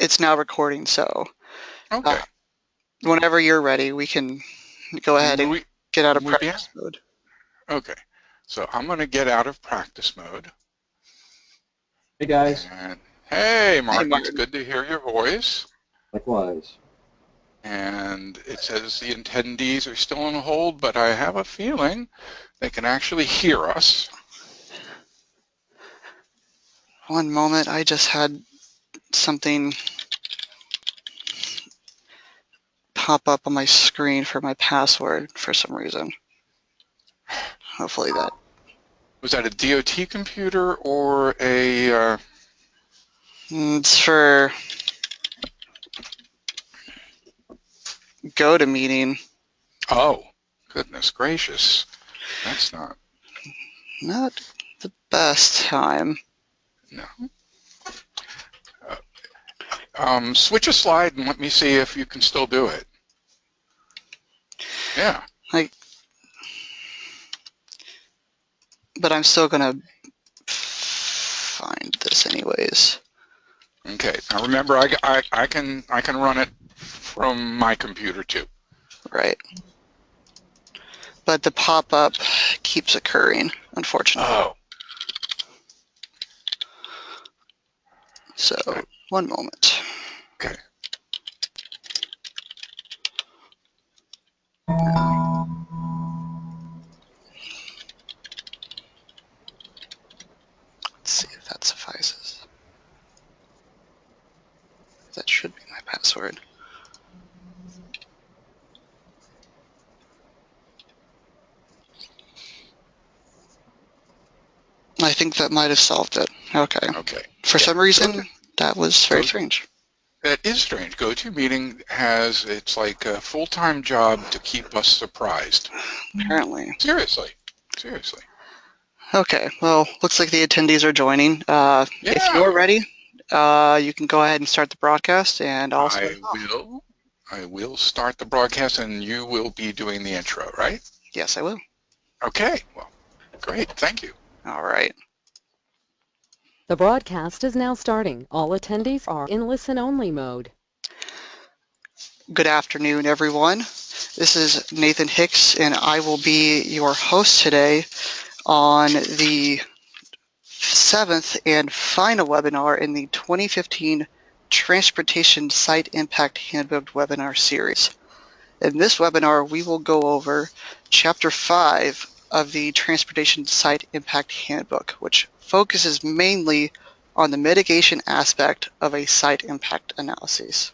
it's now recording, so Okay. whenever you're ready, we can go ahead and Muy, get out of muy bien. practice mode. Okay. So I'm going to get out of practice mode. Hey guys, And hey, Hey, Martin, it's Martin. good to hear your voice. likewise. And it says the attendees are still on hold, but I have a feeling they can actually hear us. One moment, I just had something pop up on my screen for my password for some reason. Hopefully that. Was that a DOT computer or a... It's for GoToMeeting. Oh, goodness gracious. That's not... Not the best time. No. Switch a slide and let me see if you can still do it. Yeah. But I'm still gonna find this anyways. Okay. Now remember, I can run it from my computer too. Right. But the pop-up keeps occurring, unfortunately. Oh. So, one moment. Okay. Let's see if that suffices. That should be my password. I think that might have solved it. Okay. Okay. For some reason, that was very strange. That is strange. GoToMeeting has, it's like a full-time job to keep us surprised. Apparently. Seriously. Okay, well, looks like the attendees are joining. If you're ready, you can go ahead and start the broadcast, and I'll start it off. I will start the broadcast, and you will be doing the intro, right? Yes, I will. Okay, well, great, thank you. All right. The broadcast is now starting. All attendees are in listen-only mode. Good afternoon, everyone. This is Nathan Hicks, and I will be your host today on the 7th and final webinar in the 2015 Transportation Site Impact Handbook webinar series. In this webinar, we will go over Chapter 5 of the Transportation Site Impact Handbook, which focuses mainly on the mitigation aspect of a site impact analysis.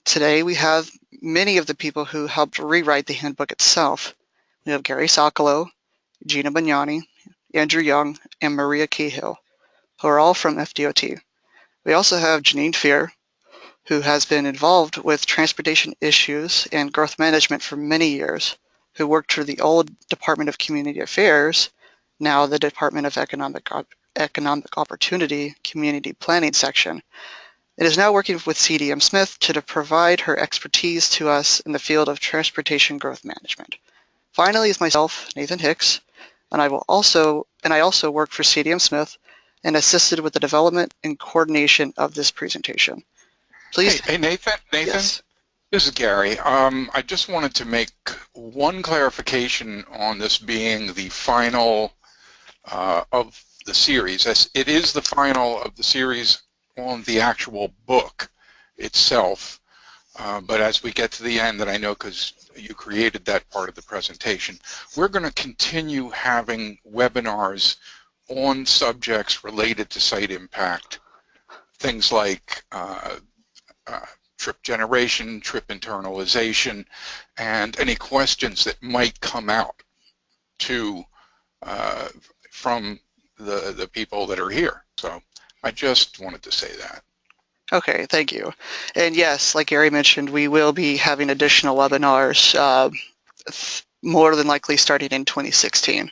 Today, we have many of the people who helped rewrite the handbook itself. We have Gary Socolow, Gina Bagnani, Andrew Young, and Maria Cahill, who are all from FDOT. We also have Janine Fear, who has been involved with transportation issues and growth management for many years, who worked for the old Department of Community Affairs, now the Department of Economic Opportunity Community Planning section, and is now working with CDM Smith to provide her expertise to us in the field of transportation growth management. Finally is myself, Nathan Hicks, and I also work for CDM Smith and assisted with the development and coordination of this presentation. Please. Hey, Nathan? Yes. This is Gary. I just wanted to make one clarification on this being the final of the series. It is the final of the series on the actual book itself, but as we get to the end, that I know because you created that part of the presentation, we're going to continue having webinars on subjects related to site impact, things like trip generation, trip internalization, and any questions that might come out from the people that are here. So I just wanted to say that. Okay, thank you. And yes, like Gary mentioned, we will be having additional webinars, more than likely starting in 2016.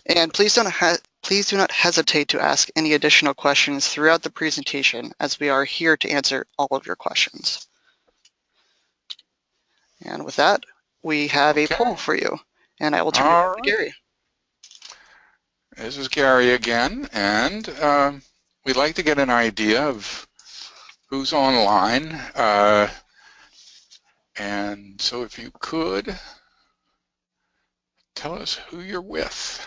And please do not hesitate to ask any additional questions throughout the presentation, as we are here to answer all of your questions. And with that, we have a poll for you, and I will turn it over to Gary. This is Gary again, and we'd like to get an idea of who's online. And so if you could tell us who you're with.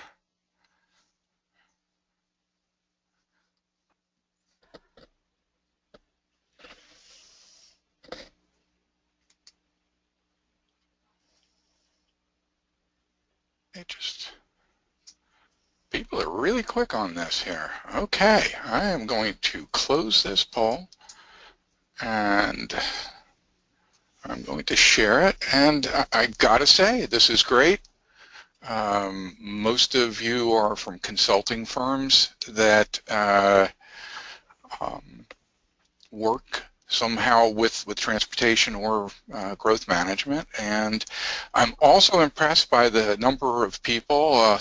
People are really quick on this here. Okay, I am going to close this poll and I'm going to share it. And I gotta say, this is great. Most of you are from consulting firms that work somehow with transportation or growth management. And I'm also impressed by the number of people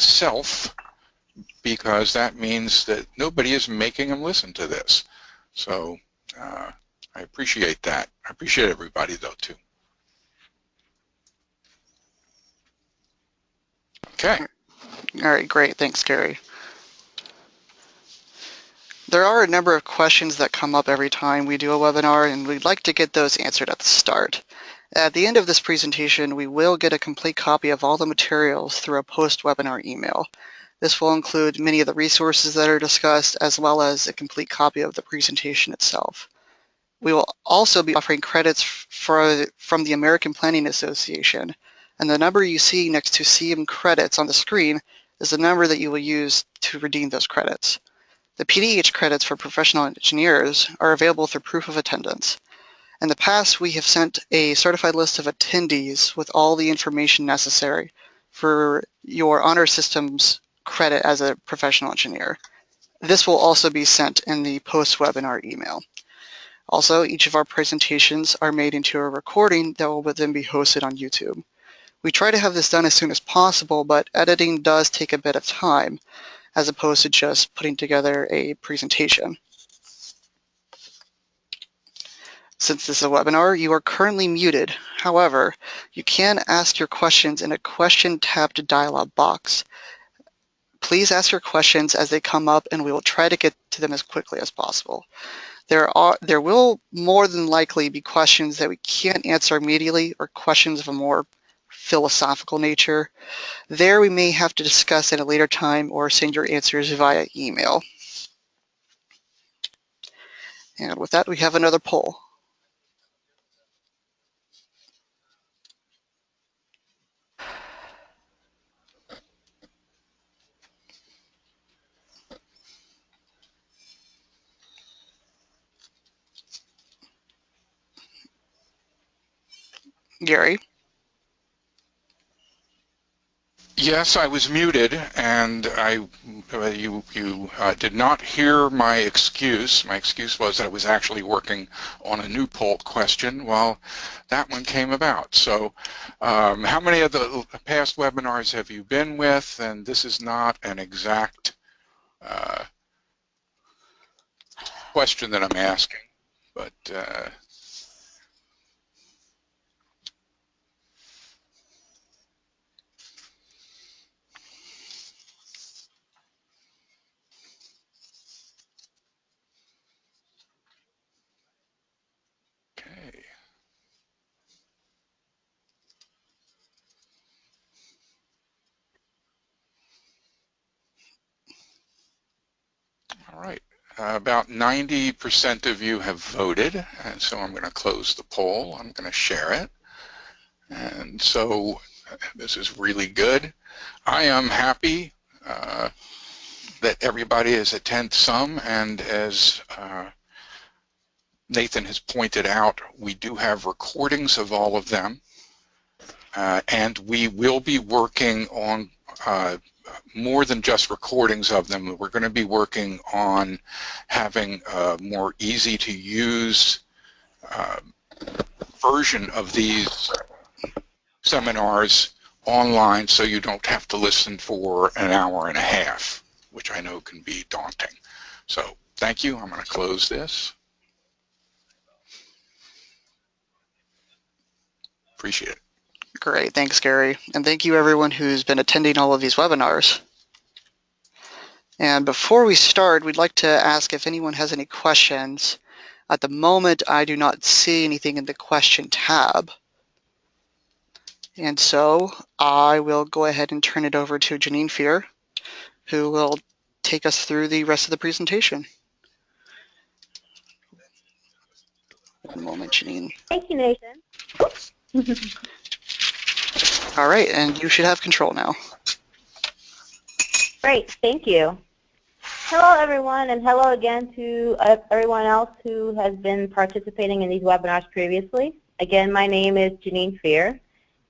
because that means that nobody is making them listen to this. So I appreciate that. I appreciate everybody though too. Okay. All right, great. Thanks, Gary. There are a number of questions that come up every time we do a webinar, and we'd like to get those answered at the start. At the end of this presentation, we will get a complete copy of all the materials through a post-webinar email. This will include many of the resources that are discussed, as well as a complete copy of the presentation itself. We will also be offering credits from the American Planning Association, and the number you see next to CM credits on the screen is the number that you will use to redeem those credits. The PDH credits for professional engineers are available through proof of attendance. In the past, we have sent a certified list of attendees with all the information necessary for your honor systems credit as a professional engineer. This will also be sent in the post-webinar email. Also, each of our presentations are made into a recording that will then be hosted on YouTube. We try to have this done as soon as possible, but editing does take a bit of time, as opposed to just putting together a presentation. Since this is a webinar, you are currently muted. However, you can ask your questions in a question-tabbed dialog box. Please ask your questions as they come up, and we will try to get to them as quickly as possible. There will more than likely be questions that we can't answer immediately, or questions of a more philosophical nature. There we may have to discuss at a later time or send your answers via email. And with that, we have another poll. Gary? Yes, I was muted, and you did not hear my excuse. My excuse was that I was actually working on a new poll question while that one came about. So how many of the past webinars have you been with? And this is not an exact question that I'm asking, but okay. All right. About 90% of you have voted, and so I'm going to close the poll. I'm going to share it. And so this is really good. I am happy that everybody has attended some, and as Nathan has pointed out, we do have recordings of all of them, and we will be working on more than just recordings of them. We're going to be working on having a more easy to use version of these seminars online, so you don't have to listen for an hour and a half, which I know can be daunting. So thank you. I'm going to close this. Appreciate it. Great, thanks, Gary. And thank you everyone who's been attending all of these webinars. And before we start, we'd like to ask if anyone has any questions. At the moment, I do not see anything in the question tab. And so I will go ahead and turn it over to Janine Fear, who will take us through the rest of the presentation. One moment, Janine. Thank you, Nathan. All right, and you should have control now. Great, thank you. Hello, everyone, and hello again to everyone else who has been participating in these webinars previously. Again, my name is Janine Fear,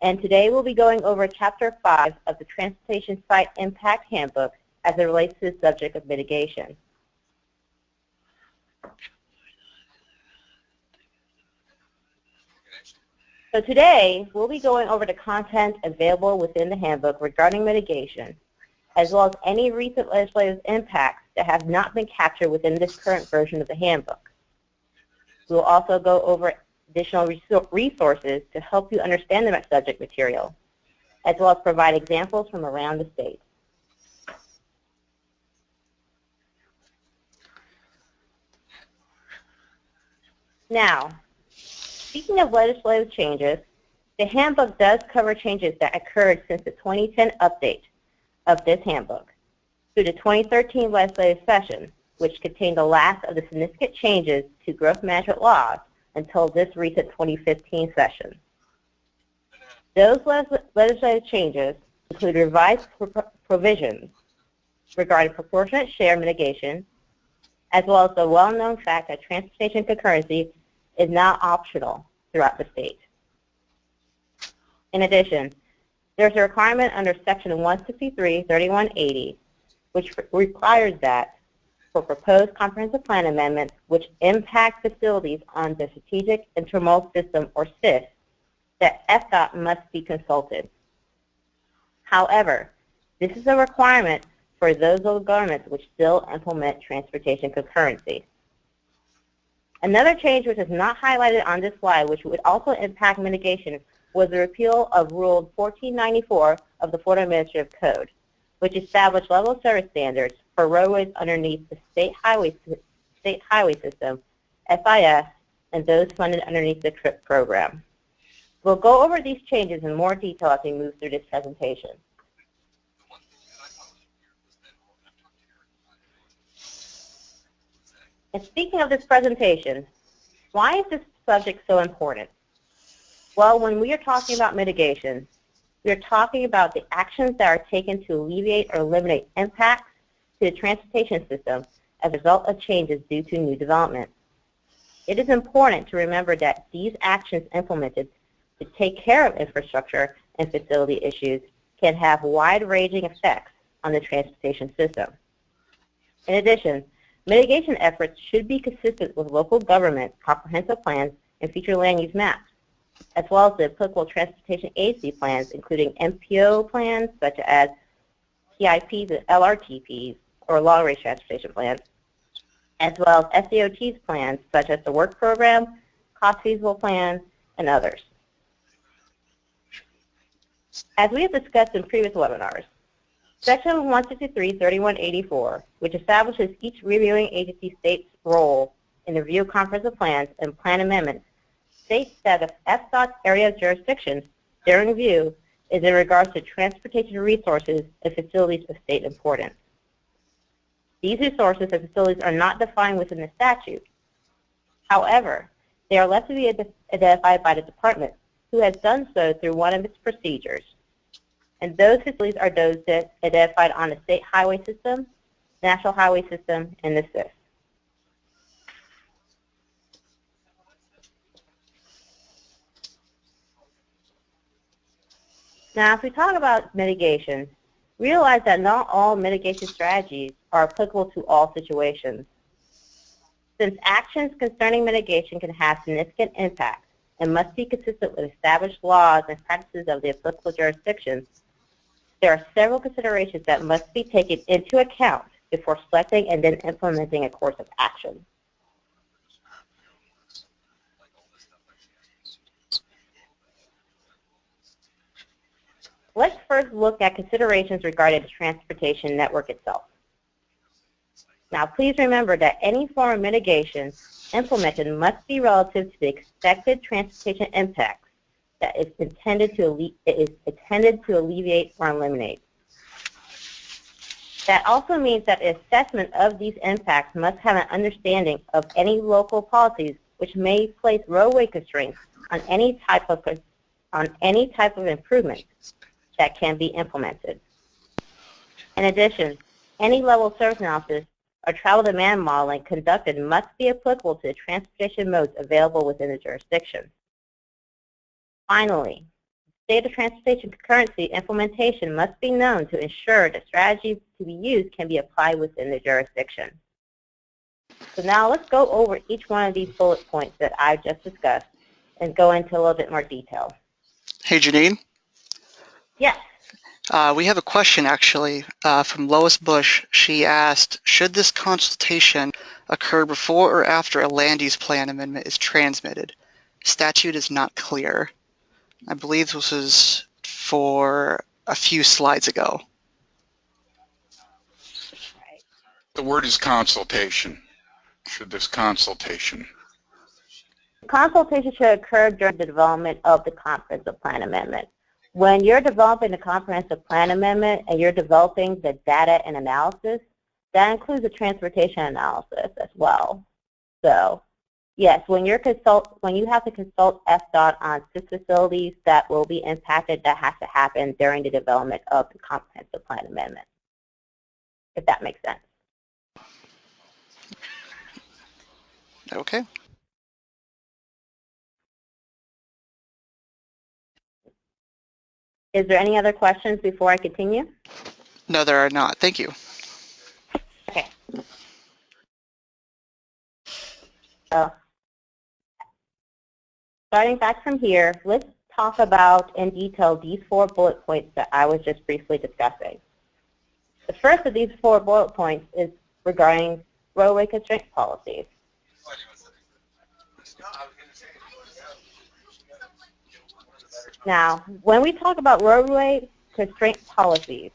and today we'll be going over Chapter 5 of the Transportation Site Impact Handbook as it relates to the subject of mitigation. So today, we'll be going over the content available within the handbook regarding mitigation, as well as any recent legislative impacts that have not been captured within this current version of the handbook. We'll also go over additional resources to help you understand the subject material, as well as provide examples from around the state. Now, speaking of legislative changes, the handbook does cover changes that occurred since the 2010 update of this handbook through the 2013 legislative session, which contained the last of the significant changes to growth management laws until this recent 2015 session. Those legislative changes include revised provisions regarding proportionate share mitigation, as well as the well-known fact that transportation concurrency is now optional throughout the state. In addition, there's a requirement under Section 163-3180, which requires that for proposed comprehensive plan amendments which impact facilities on the Strategic Intermodal System, or SIS, that FDOT must be consulted. However, this is a requirement for those local governments which still implement transportation concurrency. Another change which is not highlighted on this slide, which would also impact mitigation, was the repeal of Rule 1494 of the Florida Administrative Code, which established level of service standards for roadways underneath the State Highway System, SIS, and those funded underneath the TRIP program. We'll go over these changes in more detail as we move through this presentation. And speaking of this presentation, why is this subject so important? Well, when we are talking about mitigation, we are talking about the actions that are taken to alleviate or eliminate impacts to the transportation system as a result of changes due to new development. It is important to remember that these actions implemented to take care of infrastructure and facility issues can have wide-ranging effects on the transportation system. In addition, mitigation efforts should be consistent with local government comprehensive plans and future land use maps, as well as the applicable transportation agency plans, including MPO plans such as TIPs and LRTPs, or long-range transportation plans, as well as SDOT's plans such as the work program, cost feasible plans, and others. As we have discussed in previous webinars, Section 163-3184, which establishes each reviewing agency state's role in the review of comprehensive plans and plan amendments, states that if FDOT's area of jurisdiction during review is in regards to transportation resources and facilities of state importance. These resources and facilities are not defined within the statute. However, they are left to be identified by the department, who has done so through one of its procedures. And those facilities are those that are identified on the state highway system, national highway system, and the SIS. Now, if we talk about mitigation, realize that not all mitigation strategies are applicable to all situations. Since actions concerning mitigation can have significant impact and must be consistent with established laws and practices of the applicable jurisdictions, there are several considerations that must be taken into account before selecting and then implementing a course of action. Let's first look at considerations regarding the transportation network itself. Now, please remember that any form of mitigation implemented must be relative to the expected transportation impacts that is intended to alleviate or eliminate. That also means that the assessment of these impacts must have an understanding of any local policies which may place roadway constraints on any type of improvement that can be implemented. In addition, any level of service analysis or travel demand modeling conducted must be applicable to the transportation modes available within the jurisdiction. Finally, state of transportation concurrency implementation must be known to ensure that strategies to be used can be applied within the jurisdiction. So now let's go over each one of these bullet points that I just discussed and go into a little bit more detail. Hey, Janine. Yes. We have a question actually from Lois Bush. She asked, should this consultation occur before or after a land use plan amendment is transmitted? Statute is not clear. I believe this was for a few slides ago. The word is consultation. Should this consultation? Consultation should occur during the development of the comprehensive plan amendment. When you're developing the comprehensive plan amendment and you're developing the data and analysis, that includes the transportation analysis as well. So, yes, when you have to consult FDOT on 6 facilities that will be impacted, that has to happen during the development of the comprehensive plan amendment, if that makes sense. Okay. Is there any other questions before I continue? No, there are not. Thank you. Okay. So, starting back from here, let's talk about in detail these 4 bullet points that I was just briefly discussing. The first of these 4 bullet points is regarding roadway constraint policies. Now, when we talk about roadway constraint policies,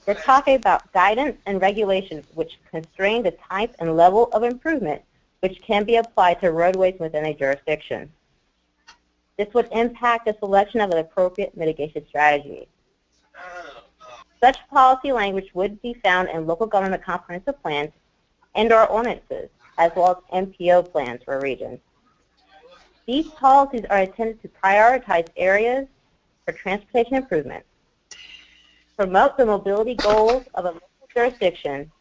we're talking about guidance and regulations which constrain the type and level of improvement which can be applied to roadways within a jurisdiction. This would impact the selection of an appropriate mitigation strategy. Such policy language would be found in local government comprehensive plans and/or ordinances, as well as MPO plans for regions. These policies are intended to prioritize areas for transportation improvement, promote the mobility goals of a local jurisdiction,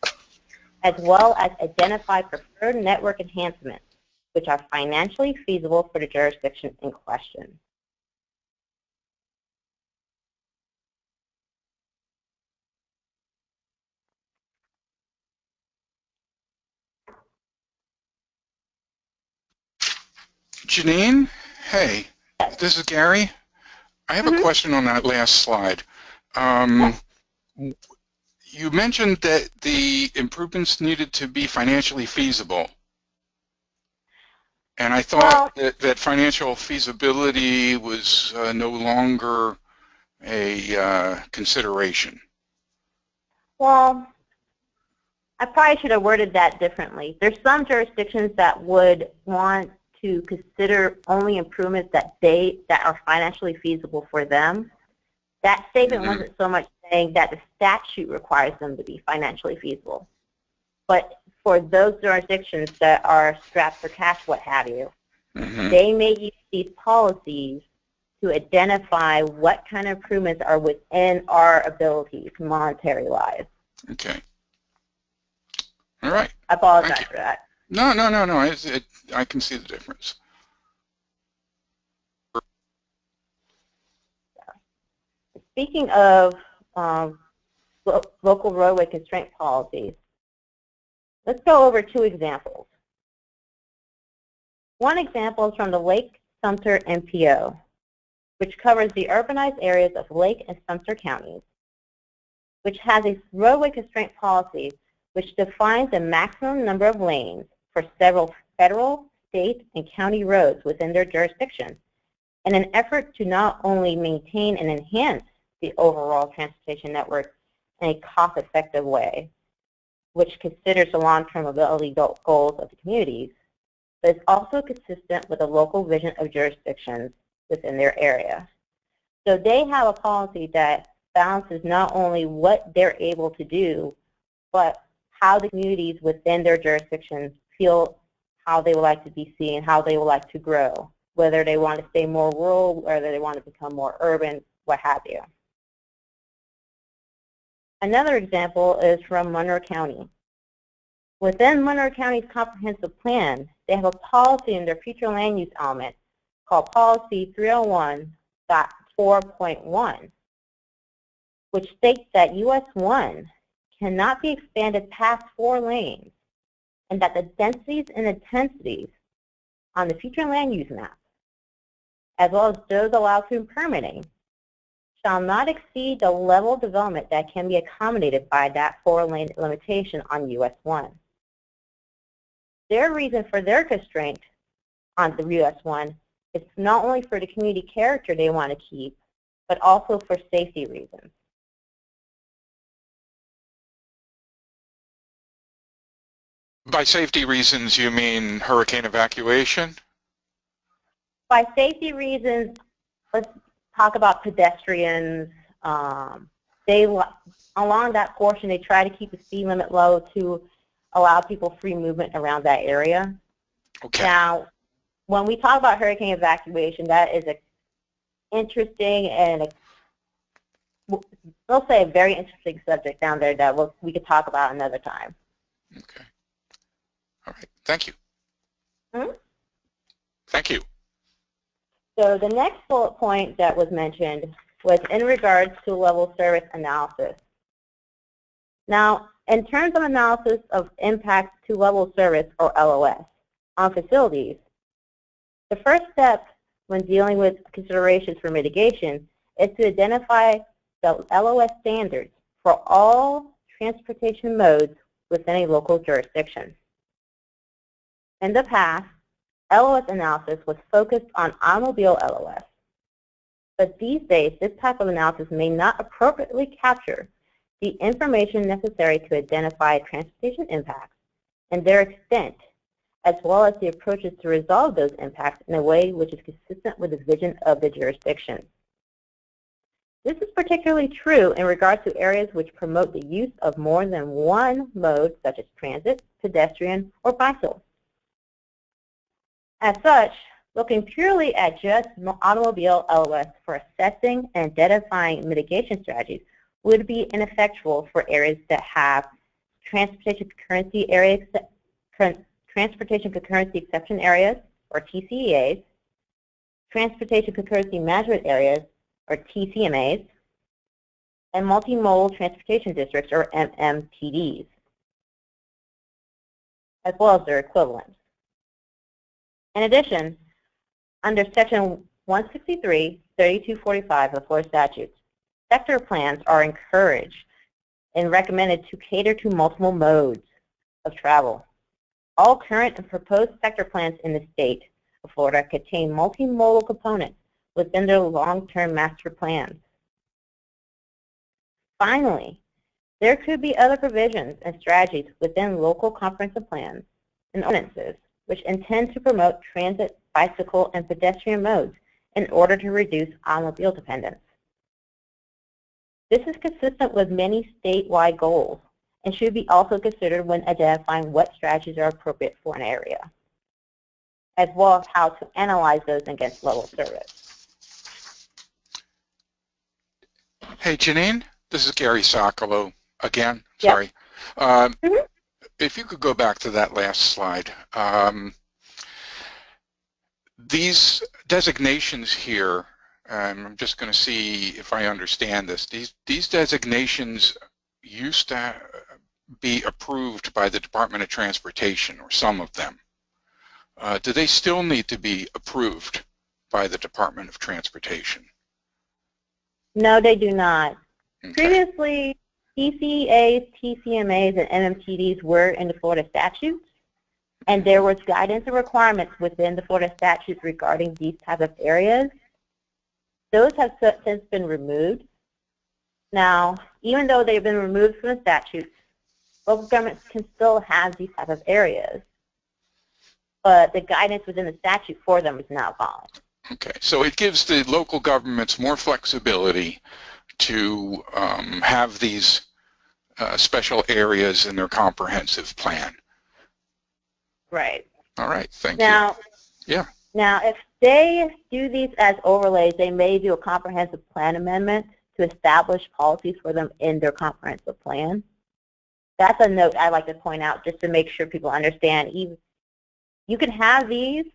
as well as identify preferred network enhancements, which are financially feasible for the jurisdiction in question. Janine, hey, this is Gary. I have a question on that last slide. You mentioned that the improvements needed to be financially feasible. And I thought that financial feasibility was no longer a consideration. Well, I probably should have worded that differently. There's some jurisdictions that would want to consider only improvements that are financially feasible for them. That statement wasn't so much saying that the statute requires them to be financially feasible. But for those jurisdictions that are strapped for cash, what have you, they may use these policies to identify what kind of improvements are within our abilities, monetary-wise. Okay. All right. I apologize for that. No. I can see the difference. Speaking of local roadway constraint policies, let's go over 2 examples. One example is from the Lake Sumter MPO, which covers the urbanized areas of Lake and Sumter counties, which has a roadway constraint policy which defines the maximum number of lanes for several federal, state, and county roads within their jurisdiction in an effort to not only maintain and enhance the overall transportation network in a cost-effective way, which considers the long-term mobility goals of the communities, but it's also consistent with the local vision of jurisdictions within their area. So they have a policy that balances not only what they're able to do, but how the communities within their jurisdictions feel how they would like to be seen, how they would like to grow, whether they want to stay more rural, whether they want to become more urban, what have you. Another example is from Monroe County. Within Monroe County's comprehensive plan, they have a policy in their future land use element called Policy 301.4.1, which states that US 1 cannot be expanded past 4 lanes, and that the densities and intensities on the future land use map, as well as those allowed through permitting, shall not exceed the level of development that can be accommodated by that 4-lane limitation on US 1. Their reason for their constraint on the US 1 is not only for the community character they want to keep, but also for safety reasons. By safety reasons, you mean hurricane evacuation? By safety reasons, let's talk about pedestrians. Along that portion, they try to keep the speed limit low to allow people free movement around that area. Okay. Now, when we talk about hurricane evacuation, that is an interesting and we'll say a very interesting subject down there that we could talk about another time. Okay. All right. Thank you. Hmm? Thank you. So the next bullet point that was mentioned was in regards to level service analysis. Now, in terms of analysis of impacts to level service, or LOS, on facilities, the first step when dealing with considerations for mitigation is to identify the LOS standards for all transportation modes within a local jurisdiction. In the past, LOS analysis was focused on automobile LOS, but these days this type of analysis may not appropriately capture the information necessary to identify transportation impacts and their extent, as well as the approaches to resolve those impacts in a way which is consistent with the vision of the jurisdiction. This is particularly true in regard to areas which promote the use of more than one mode, such as transit, pedestrian, or bicycle. As such, looking purely at just automobile LOS for assessing and identifying mitigation strategies would be ineffectual for areas that have transportation concurrency exception areas, or TCEAs, transportation concurrency management areas, or TCMAs, and multimodal transportation districts, or MMTDs, as well as their equivalents. In addition, under Section 163-3245 of the Florida statutes, sector plans are encouraged and recommended to cater to multiple modes of travel. All current and proposed sector plans in the state of Florida contain multimodal components within their long-term master plans. Finally, there could be other provisions and strategies within local comprehensive plans and ordinances which intend to promote transit, bicycle, and pedestrian modes in order to reduce automobile dependence. This is consistent with many statewide goals and should be also considered when identifying what strategies are appropriate for an area, as well as how to analyze those against level service. Hey, Janine, this is Gary Socolow again. Yep. Sorry. If you could go back to that last slide. These designations here, I'm just going to see if I understand this. These designations used to be approved by the Department of Transportation, or some of them. Do they still need to be approved by the Department of Transportation? No, they do not. Okay. Previously, TCEAs, TCMAs, and MMTDs were in the Florida statutes, and there was guidance and requirements within the Florida statutes regarding these types of areas. Those have since been removed. Now, even though they've been removed from the statutes, Local governments can still have these type of areas, but the guidance within the statute for them is now gone. Okay, so it gives the local governments more flexibility to have these special areas in their comprehensive plan. Right. All right, thank Now, you. Yeah. Now, if they do these as overlays, they may do a comprehensive plan amendment to establish policies for them in their comprehensive plan. That's a note I like to point out just to make sure people understand. You can have these,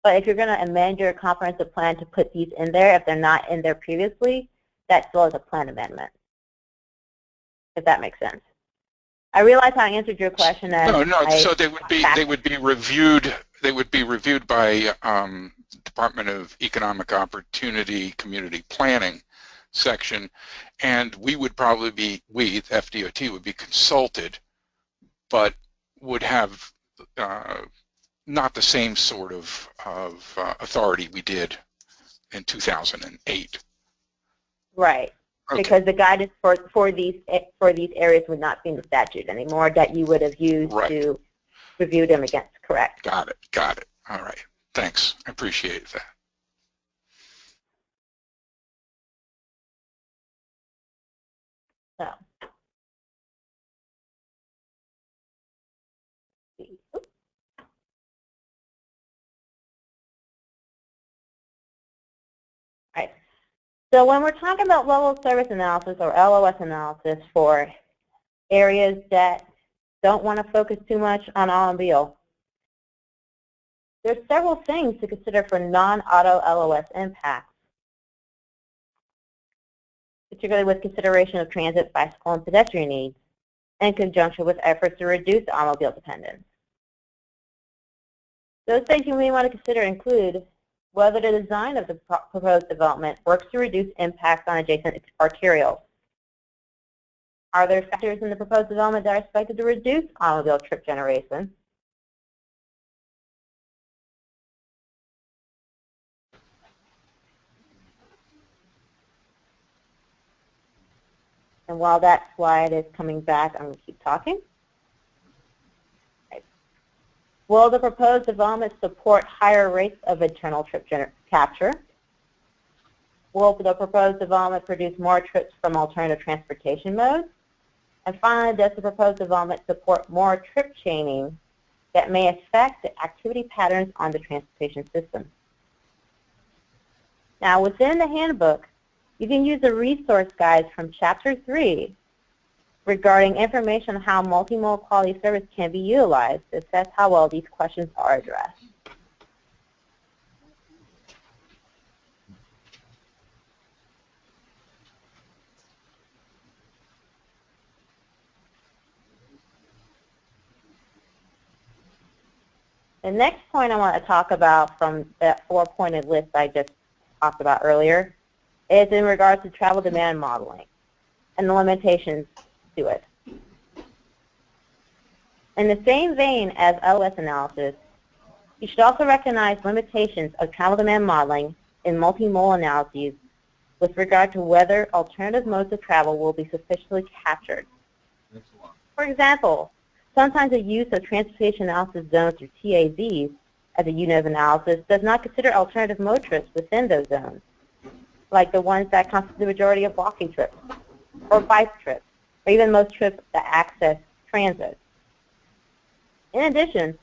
but if you're going to amend your comprehensive plan to put these in there, if they're not in there previously, that still is a plan amendment, if that makes sense. I realize I answered your question. No. So they would be reviewed. They would be reviewed by Department of Economic Opportunity Community Planning section, and we would probably be, FDOT would be consulted, but would have not the same sort of authority we did in 2008. Right. Okay. Because the guidance for these areas would not be in the statute anymore that you would have used to review them against. Correct. Got it. All right. Thanks. I appreciate that. So. Right. So when we're talking about level of service analysis or LOS analysis for areas that don't want to focus too much on automobile, there's several things to consider for non-auto LOS impacts, particularly with consideration of transit, bicycle, and pedestrian needs, in conjunction with efforts to reduce automobile dependence. Those things you may want to consider include whether the design of the proposed development works to reduce impacts on adjacent arterials. Are there factors in the proposed development that are expected to reduce automobile trip generation? And while that slide is coming back, I'm going to keep talking. Will the proposed development support higher rates of internal trip capture? Will the proposed development produce more trips from alternative transportation modes? And finally, does the proposed development support more trip chaining that may affect the activity patterns on the transportation system? Now, within the handbook, you can use the resource guides from Chapter 3 regarding information on how multimodal quality service can be utilized to assess how well these questions are addressed. The next point I want to talk about from that four-pointed list I just talked about earlier is in regards to travel demand modeling and the limitations to it. In the same vein as LOS analysis, you should also recognize limitations of travel demand modeling in multimodal analyses with regard to whether alternative modes of travel will be sufficiently captured. For example, sometimes the use of transportation analysis zones or TAZs as a unit of analysis does not consider alternative mode trips within those zones, like the ones that constitute the majority of walking trips, or bike trips, or even most trips that access transit. In addition,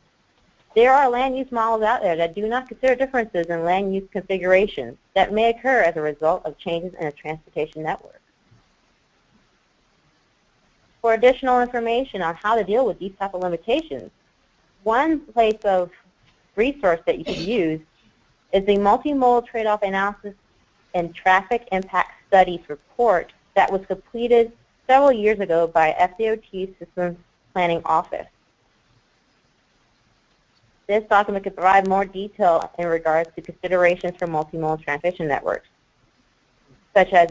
there are land use models out there that do not consider differences in land use configurations that may occur as a result of changes in a transportation network. For additional information on how to deal with these type of limitations, one place of resource that you can use is the Multimodal Trade-off Analysis and Traffic Impact Studies report that was completed several years ago by FDOT Systems Planning Office. This document can provide more detail in regards to considerations for multimodal transportation networks, such as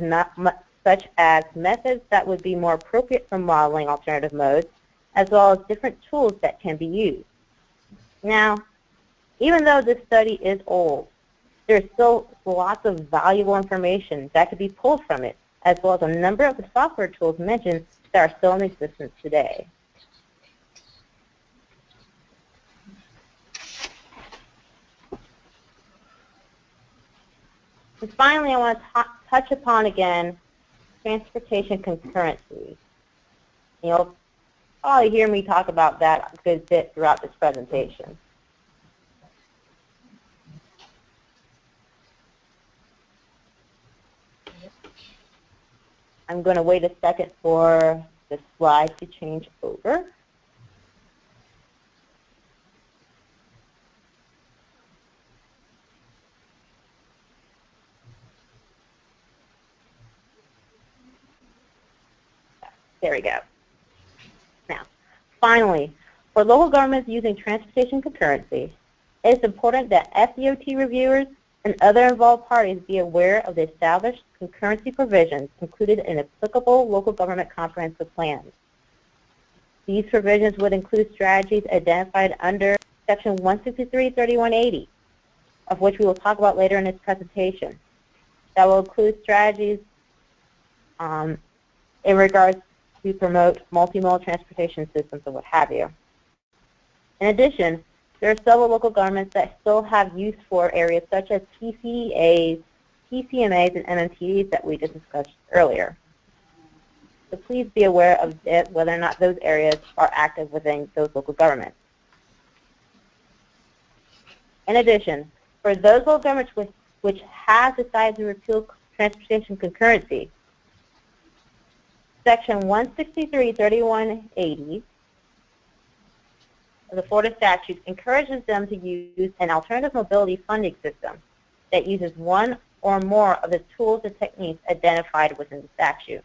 methods that would be more appropriate for modeling alternative modes, as well as different tools that can be used. Now, even though this study is old, there's still lots of valuable information that could be pulled from it, as well as a number of the software tools mentioned that are still in existence today. And finally, I want to touch upon again transportation concurrency. You'll probably hear me talk about that a good bit throughout this presentation. I'm going to wait a second for the slide to change over. There we go. Now, finally, for local governments using transportation concurrency, it is important that FDOT reviewers and other involved parties be aware of the established concurrency provisions included in applicable local government comprehensive plans. These provisions would include strategies identified under Section 163-3180, of which we will talk about later in this presentation. That will include strategies in regards to promote multimodal transportation systems and what have you. In addition, there are several local governments that still have use for areas such as PCAs, PCMAs, and MMTDs that we just discussed earlier. So please be aware of it, whether or not those areas are active within those local governments. In addition, for those local governments which have decided to repeal transportation concurrency, Section 163-3180 of the Florida statute encourages them to use an alternative mobility funding system that uses one or more of the tools and techniques identified within the statute.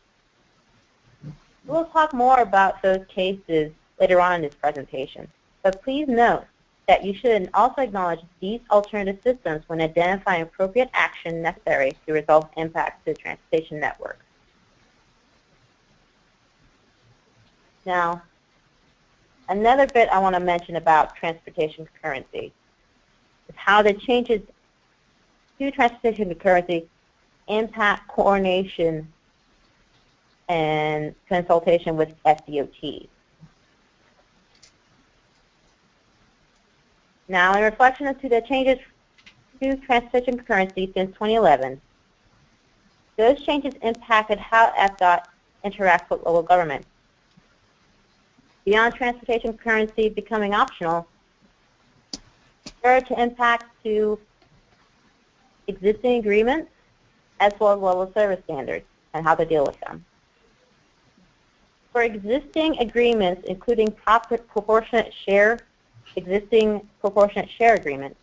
We'll talk more about those cases later on in this presentation, but please note that you should also acknowledge these alternative systems when identifying appropriate action necessary to resolve impacts to the transportation network. Now, another bit I want to mention about transportation concurrency is how the changes to transportation concurrency impact coordination and consultation with FDOT. Now, in reflection to the changes to transportation concurrency since 2011, those changes impacted how FDOT interacts with local government. Beyond transportation concurrency becoming optional, there are impacts to existing agreements as well as level of service standards and how to deal with them. For existing agreements, including existing proportionate share agreements,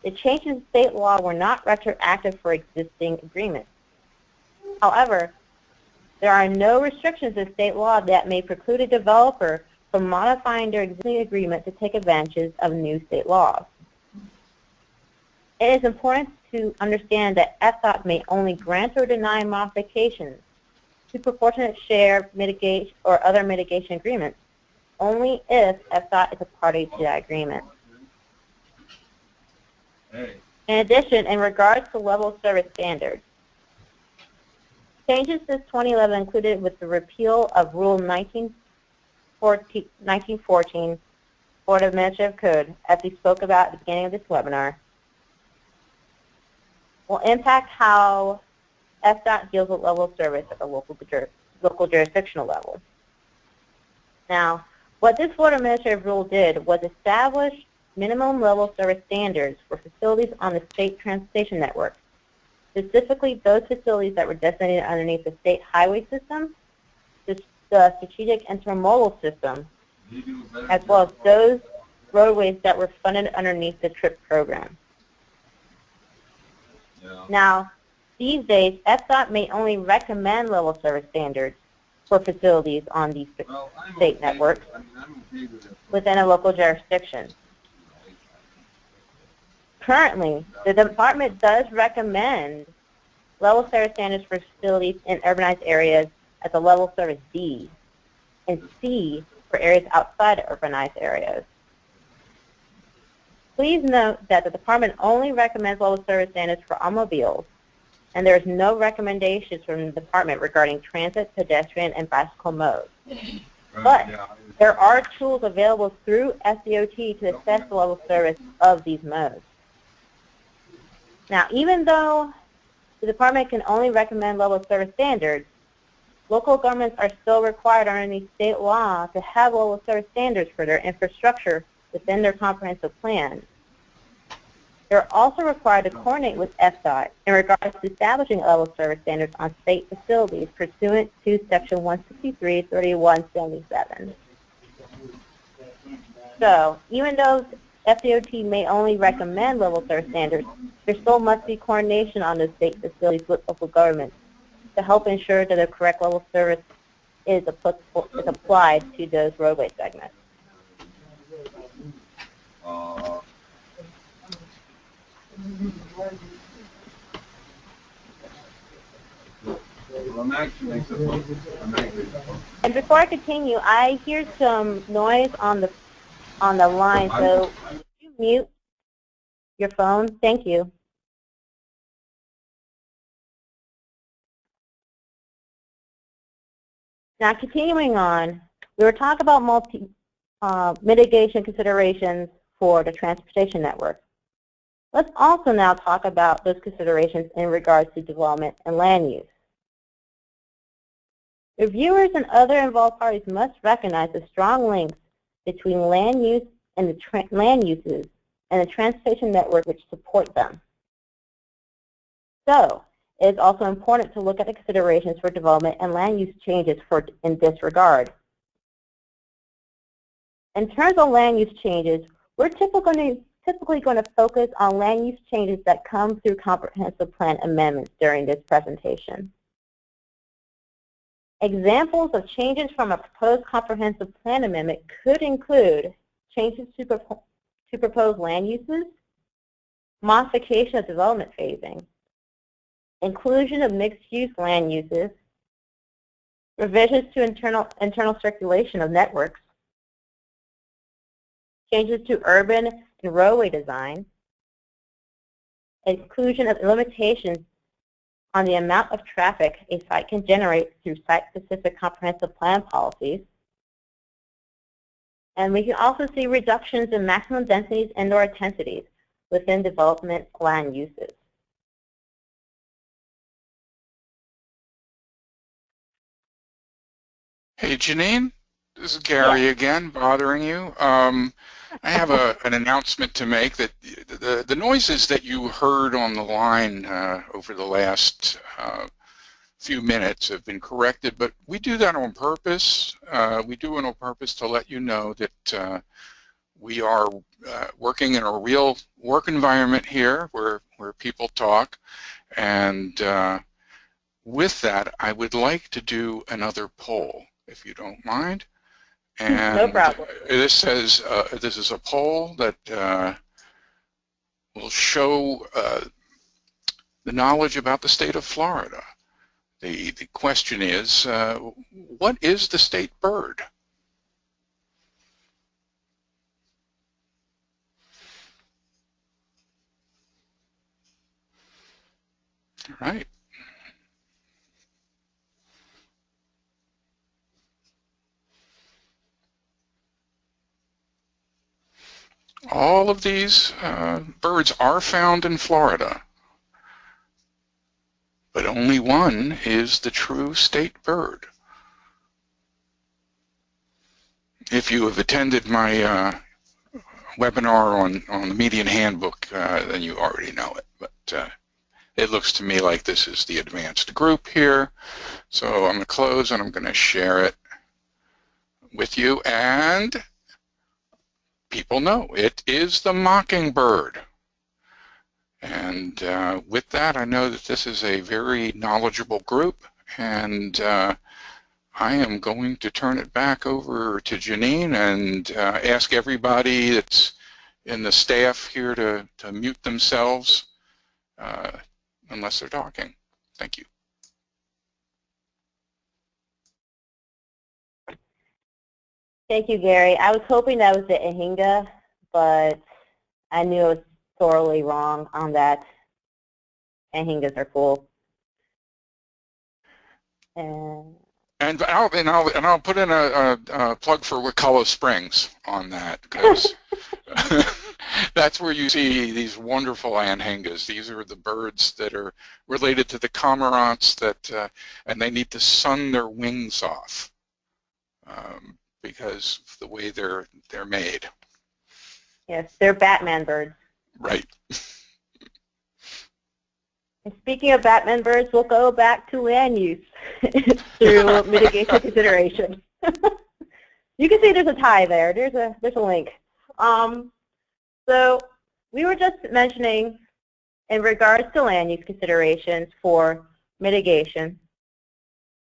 the changes in state law were not retroactive for existing agreements. However, there are no restrictions in state law that may preclude a developer from modifying their existing agreement to take advantage of new state laws. It is important to understand that FDOT may only grant or deny modifications to proportionate share, mitigation, or other mitigation agreements only if FDOT is a party to that agreement. In addition, in regards to level service standards, changes since 2011 included with the repeal of Rule 1914 Florida Administrative Code, as we spoke about at the beginning of this webinar, will impact how FDOT deals with level of service at the local jurisdictional level. Now, what this Florida Administrative Rule did was establish minimum level service standards for facilities on the state transportation network, specifically those facilities that were designated underneath the state highway system, the strategic intermodal system, as well as those roadways that were funded underneath the TRIP program. Now, these days, FDOT may only recommend level service standards for facilities on these state networks within a local jurisdiction. Currently, the department does recommend level service standards for facilities in urbanized areas at the level service D and C for areas outside of urbanized areas. Please note that the department only recommends level service standards for automobiles and there is no recommendations from the department regarding transit, pedestrian, and bicycle modes. But there are tools available through SDOT to assess the level of service of these modes. Now, even though the department can only recommend level of service standards, local governments are still required underneath state law to have level of service standards for their infrastructure within their comprehensive plan. They're also required to coordinate with FDOT in regards to establishing level of service standards on state facilities pursuant to Section 163-3177. So, even though FDOT may only recommend level of service standards, there still must be coordination on those state facilities with local governments to help ensure that the correct level of service is applied to those roadway segments. And before I continue, I hear some noise on the line, so could you mute your phone? Thank you. Now, continuing on, we were talking about mitigation considerations for the transportation network. Let's also now talk about those considerations in regards to development and land use. Reviewers and other involved parties must recognize the strong links between land use and the land uses and the transportation network which support them. So, it is also important to look at the considerations for development and land use changes in this regard. In terms of land use changes, we're typically going to focus on land use changes that come through comprehensive plan amendments during this presentation. Examples of changes from a proposed comprehensive plan amendment could include changes to proposed land uses, modification of development phasing, inclusion of mixed-use land uses, revisions to internal circulation of networks, changes to urban and roadway design, inclusion of limitations on the amount of traffic a site can generate through site-specific comprehensive plan policies. And we can also see reductions in maximum densities and/or intensities within development land uses. Hey, Janine, this is Gary again, bothering you. I have an announcement to make that the noises that you heard on the line over the last few minutes have been corrected, but we do that on purpose. We do it on purpose to let you know that we are working in a real work environment here where people talk, and with that, I would like to do another poll, if you don't mind. And no problem. This says this is a poll that will show the knowledge about the state of Florida. The question is, what is the state bird? All right. All of these birds are found in Florida, but only one is the true state bird. If you have attended my webinar on the Median Handbook, then you already know it, but it looks to me like this is the advanced group here. So I'm going to close and I'm going to share it with you, and people know it is the mockingbird. And with that, I know that this is a very knowledgeable group, and I am going to turn it back over to Janine and ask everybody that's in the staff here to mute themselves unless they're talking. Thank you. Thank you, Gary. I was hoping that was the Ahinga, but I knew I was thoroughly wrong on that. Ahingas are cool. And I'll put in a plug for Wakulla Springs on that, because that's where you see these wonderful anhingas. These are the birds that are related to the cormorants and they need to sun their wings off because of the way they're made. Yes, they're Batman birds. Right. And speaking of Batman birds, we'll go back to land use through mitigation consideration. You can see there's a tie there. There's a link. So we were just mentioning in regards to land use considerations for mitigation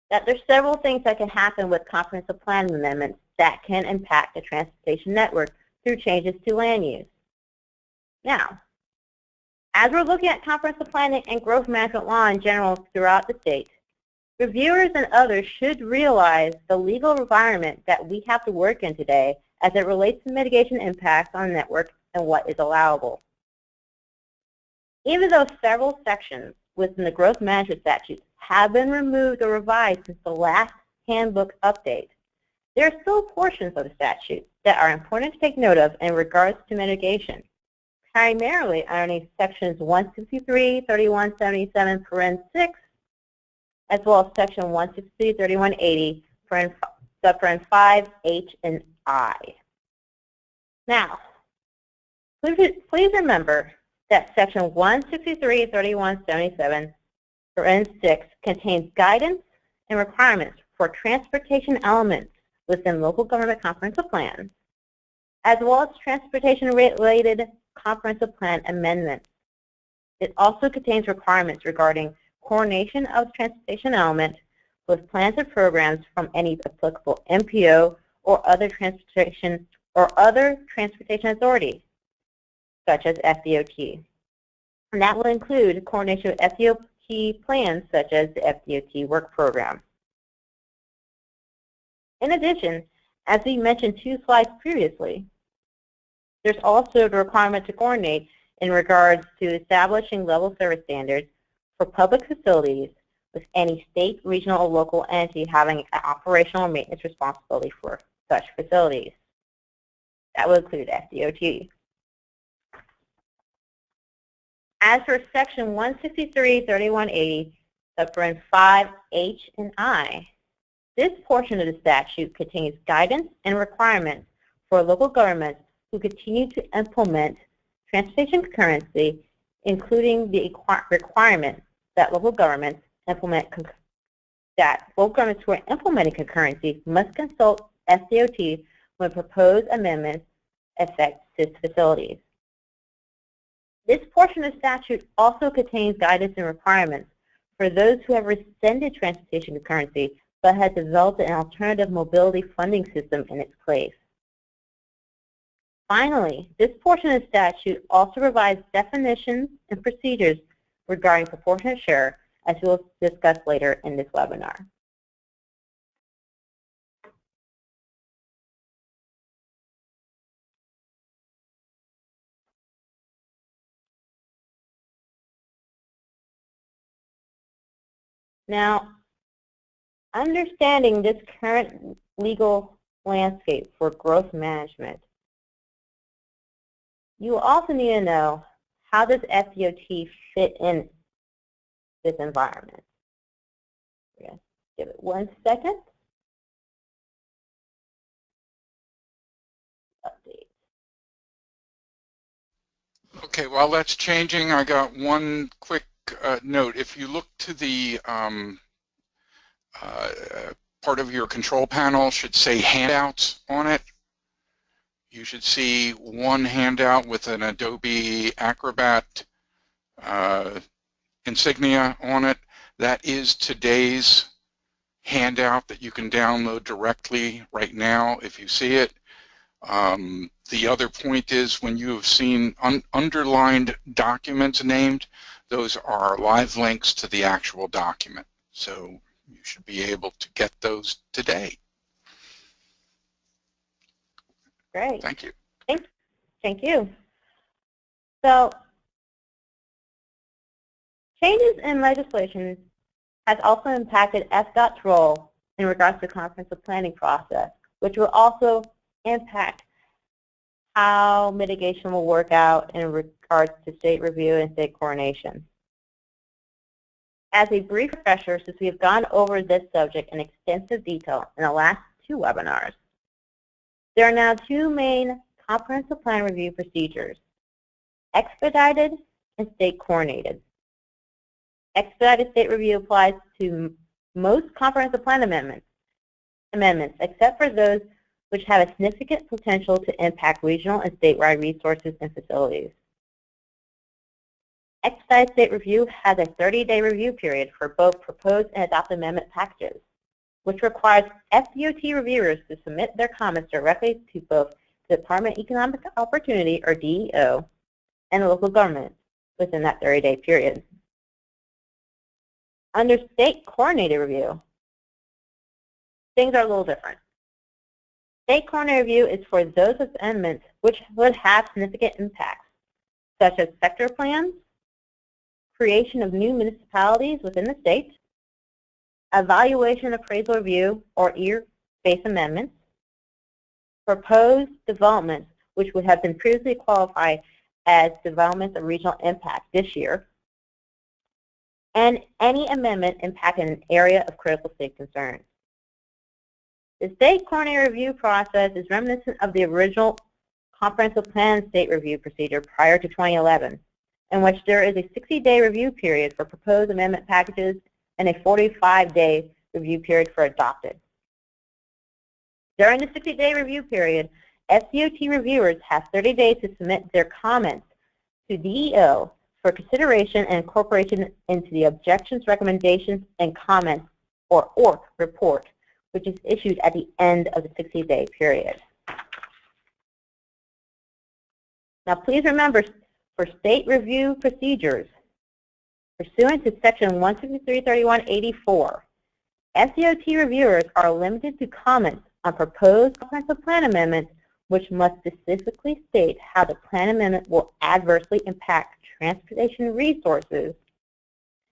that there's several things that can happen with comprehensive plan amendments that can impact the transportation network through changes to land use. Now, as we're looking at comprehensive planning and growth management law in general throughout the state, reviewers and others should realize the legal environment that we have to work in today as it relates to mitigation impacts on the network and what is allowable. Even though several sections within the growth management statutes have been removed or revised since the last handbook update, there are still portions of the statute that are important to take note of in regards to mitigation, primarily underneath sections 163, 3177, paren 6, as well as section 163, 3180, subparen 5, H, and I. Now, please remember that section 163, 3177, paren 6 contains guidance and requirements for transportation elements within local government comprehensive plans, as well as transportation-related comprehensive plan amendments. It also contains requirements regarding coordination of transportation element with plans and programs from any applicable MPO or other transportation authority, such as FDOT. And that will include coordination with FDOT plans such as the FDOT work program. In addition, as we mentioned 2 slides previously, there's also the requirement to coordinate in regards to establishing level service standards for public facilities with any state, regional, or local entity having an operational or maintenance responsibility for such facilities. That would include FDOT. As for section 163, 3180, subparen 5, H, and I, this portion of the statute contains guidance and requirements for local governments who continue to implement transportation concurrency, including the requirement that local governments who are implementing concurrency must consult FDOT when proposed amendments affect CIS facilities. This portion of statute also contains guidance and requirements for those who have rescinded transportation concurrency but have developed an alternative mobility funding system in its place. Finally, this portion of the statute also provides definitions and procedures regarding proportionate share, as we will discuss later in this webinar. Now, understanding this current legal landscape for growth management, you also need to know, how does FDOT fit in this environment? We're going to give it 1 second. Update. Okay, while that's changing, I got one quick note. If you look to the part of your control panel, should say handouts on it. You should see one handout with an Adobe Acrobat insignia on it. That is today's handout that you can download directly right now if you see it. The other point is, when you have seen underlined documents named, those are live links to the actual document. So you should be able to get those today. Great. Thank you. Thank you. So, changes in legislation has also impacted FDOT's role in regards to the comprehensive planning process, which will also impact how mitigation will work out in regards to state review and state coordination. As a brief refresher, since we have gone over this subject in extensive detail in the last 2 webinars, there are now 2 main comprehensive plan review procedures: expedited and state coordinated. Expedited state review applies to most comprehensive plan amendments except for those which have a significant potential to impact regional and statewide resources and facilities. Expedited state review has a 30-day review period for both proposed and adopted amendment packages, which requires FDOT reviewers to submit their comments directly to both the Department of Economic Opportunity, or DEO, and the local government within that 30-day period. Under state coordinated review, things are a little different. State coordinated review is for those amendments which would have significant impacts, such as sector plans, creation of new municipalities within the state, evaluation appraisal review or EAR-based amendments, proposed developments which would have been previously qualified as developments of regional impact this year, and any amendment impacting an area of critical state concern. The state coordinated review process is reminiscent of the original comprehensive plan state review procedure prior to 2011, in which there is a 60-day review period for proposed amendment packages and a 45-day review period for adopted. During the 60-day review period, FDOT reviewers have 30 days to submit their comments to DEO for consideration and incorporation into the objections, recommendations, and comments, or ORC report, which is issued at the end of the 60-day period. Now please remember, for state review procedures, pursuant to Section 163.31.84, FDOT reviewers are limited to comments on proposed comprehensive plan amendments which must specifically state how the plan amendment will adversely impact transportation resources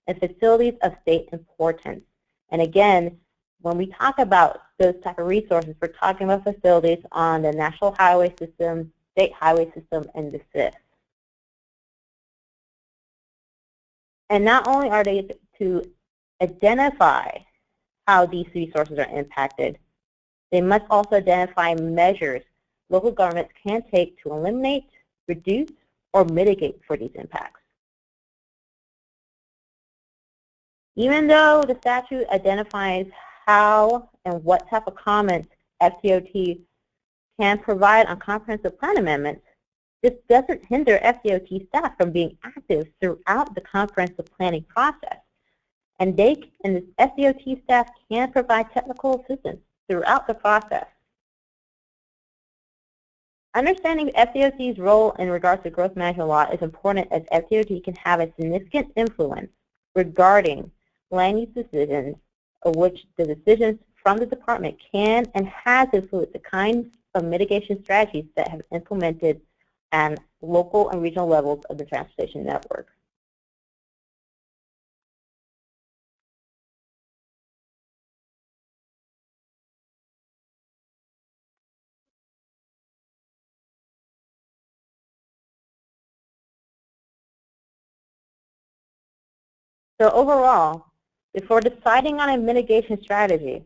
and facilities of state importance. And again, when we talk about those type of resources, we're talking about facilities on the national highway system, state highway system, and the CIS. And not only are they to identify how these resources are impacted, they must also identify measures local governments can take to eliminate, reduce, or mitigate for these impacts. Even though the statute identifies how and what type of comments FDOT can provide on comprehensive plan amendments, this doesn't hinder FDOT staff from being active throughout the comprehensive planning process. And the FDOT staff can provide technical assistance throughout the process. Understanding FDOT's role in regards to growth management law is important, as FDOT can have a significant influence regarding land use decisions, of which the decisions from the department can and has influenced the kinds of mitigation strategies that have implemented at local and regional levels of the transportation network. So overall, before deciding on a mitigation strategy,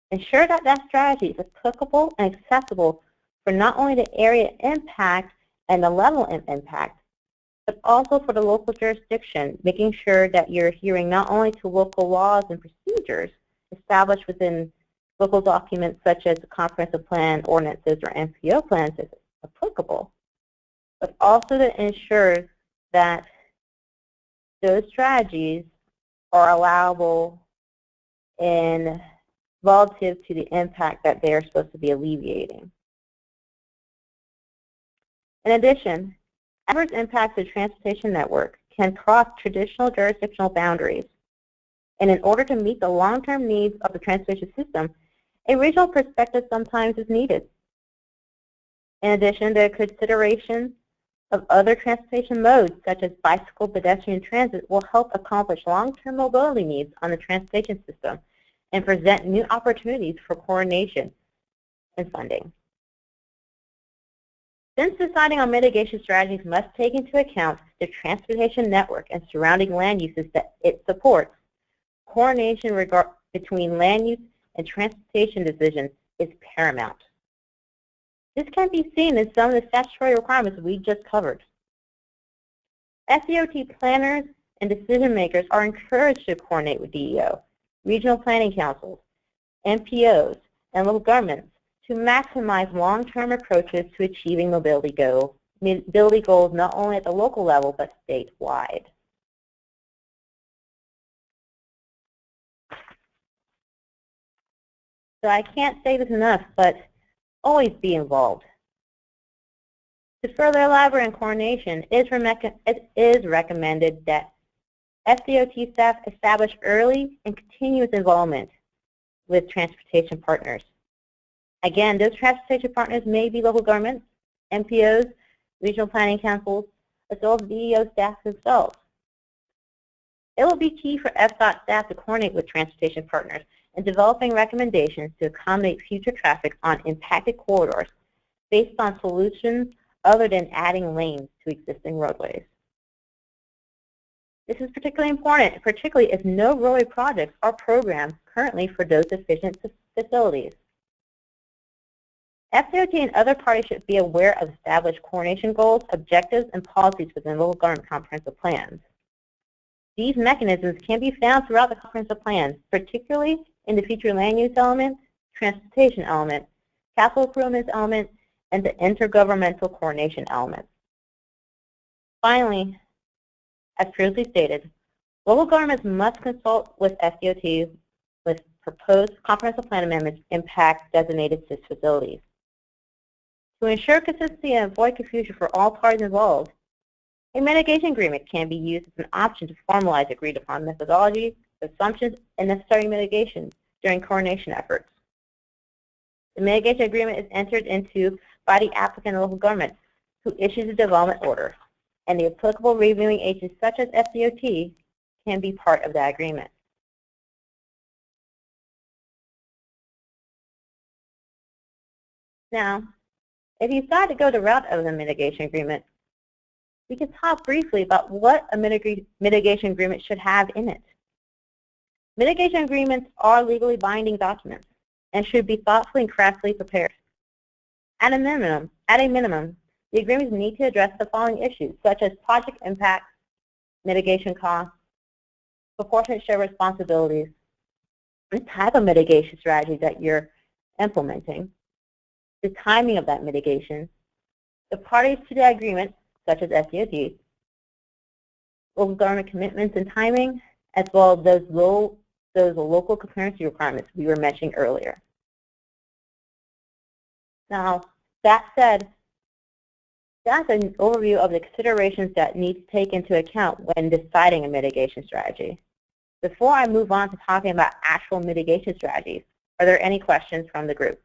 ensure that that strategy is applicable and accessible for not only the area impact and the level of impact, but also for the local jurisdiction, making sure that you're adhering not only to local laws and procedures established within local documents such as the comprehensive plan, ordinances, or MPO plans if applicable, but also to ensure that those strategies are allowable in relative to the impact that they are supposed to be alleviating. In addition, adverse impacts of the transportation network can cross traditional jurisdictional boundaries. And in order to meet the long-term needs of the transportation system, a regional perspective sometimes is needed. In addition, the consideration of other transportation modes, such as bicycle, pedestrian transit, will help accomplish long-term mobility needs on the transportation system and present new opportunities for coordination and funding. Since deciding on mitigation strategies must take into account the transportation network and surrounding land uses that it supports, coordination between land use and transportation decisions is paramount. This can be seen in some of the statutory requirements we just covered. FDOT planners and decision makers are encouraged to coordinate with DEO, regional planning councils, MPOs, and local governments to maximize long-term approaches to achieving mobility goals not only at the local level but statewide. So I can't say this enough, but always be involved. To further elaborate on coordination, it is recommended that FDOT staff establish early and continuous involvement with transportation partners. Again, those transportation partners may be local governments, MPOs, regional planning councils, as well as DEO staff themselves. It will be key for FDOT staff to coordinate with transportation partners in developing recommendations to accommodate future traffic on impacted corridors based on solutions other than adding lanes to existing roadways. This is particularly important, particularly if no roadway projects are programmed currently for those deficient facilities. FDOT and other parties should be aware of established coordination goals, objectives, and policies within local government comprehensive plans. These mechanisms can be found throughout the comprehensive plans, particularly in the future land use element, transportation element, capital improvements element, and the intergovernmental coordination element. Finally, as previously stated, local governments must consult with FDOT with proposed comprehensive plan amendments impact designated SIS facilities. To ensure consistency and avoid confusion for all parties involved, a mitigation agreement can be used as an option to formalize agreed upon methodology, assumptions, and necessary mitigation during coordination efforts. The mitigation agreement is entered into by the applicant and local government, who issues a development order, and the applicable reviewing agencies such as FDOT can be part of that agreement. Now, if you decide to go the route of the mitigation agreement, we can talk briefly about what a mitigation agreement should have in it. Mitigation agreements are legally binding documents and should be thoughtfully and craftily prepared. At a minimum, the agreements need to address the following issues, such as project impacts, mitigation costs, proportionate share responsibilities, the type of mitigation strategy that you're implementing, the timing of that mitigation, the parties to the agreement, such as FDOT, local government commitments and timing, as well as those local concurrency requirements we were mentioning earlier. Now, that said, that's an overview of the considerations that need to take into account when deciding a mitigation strategy. Before I move on to talking about actual mitigation strategies, are there any questions from the group?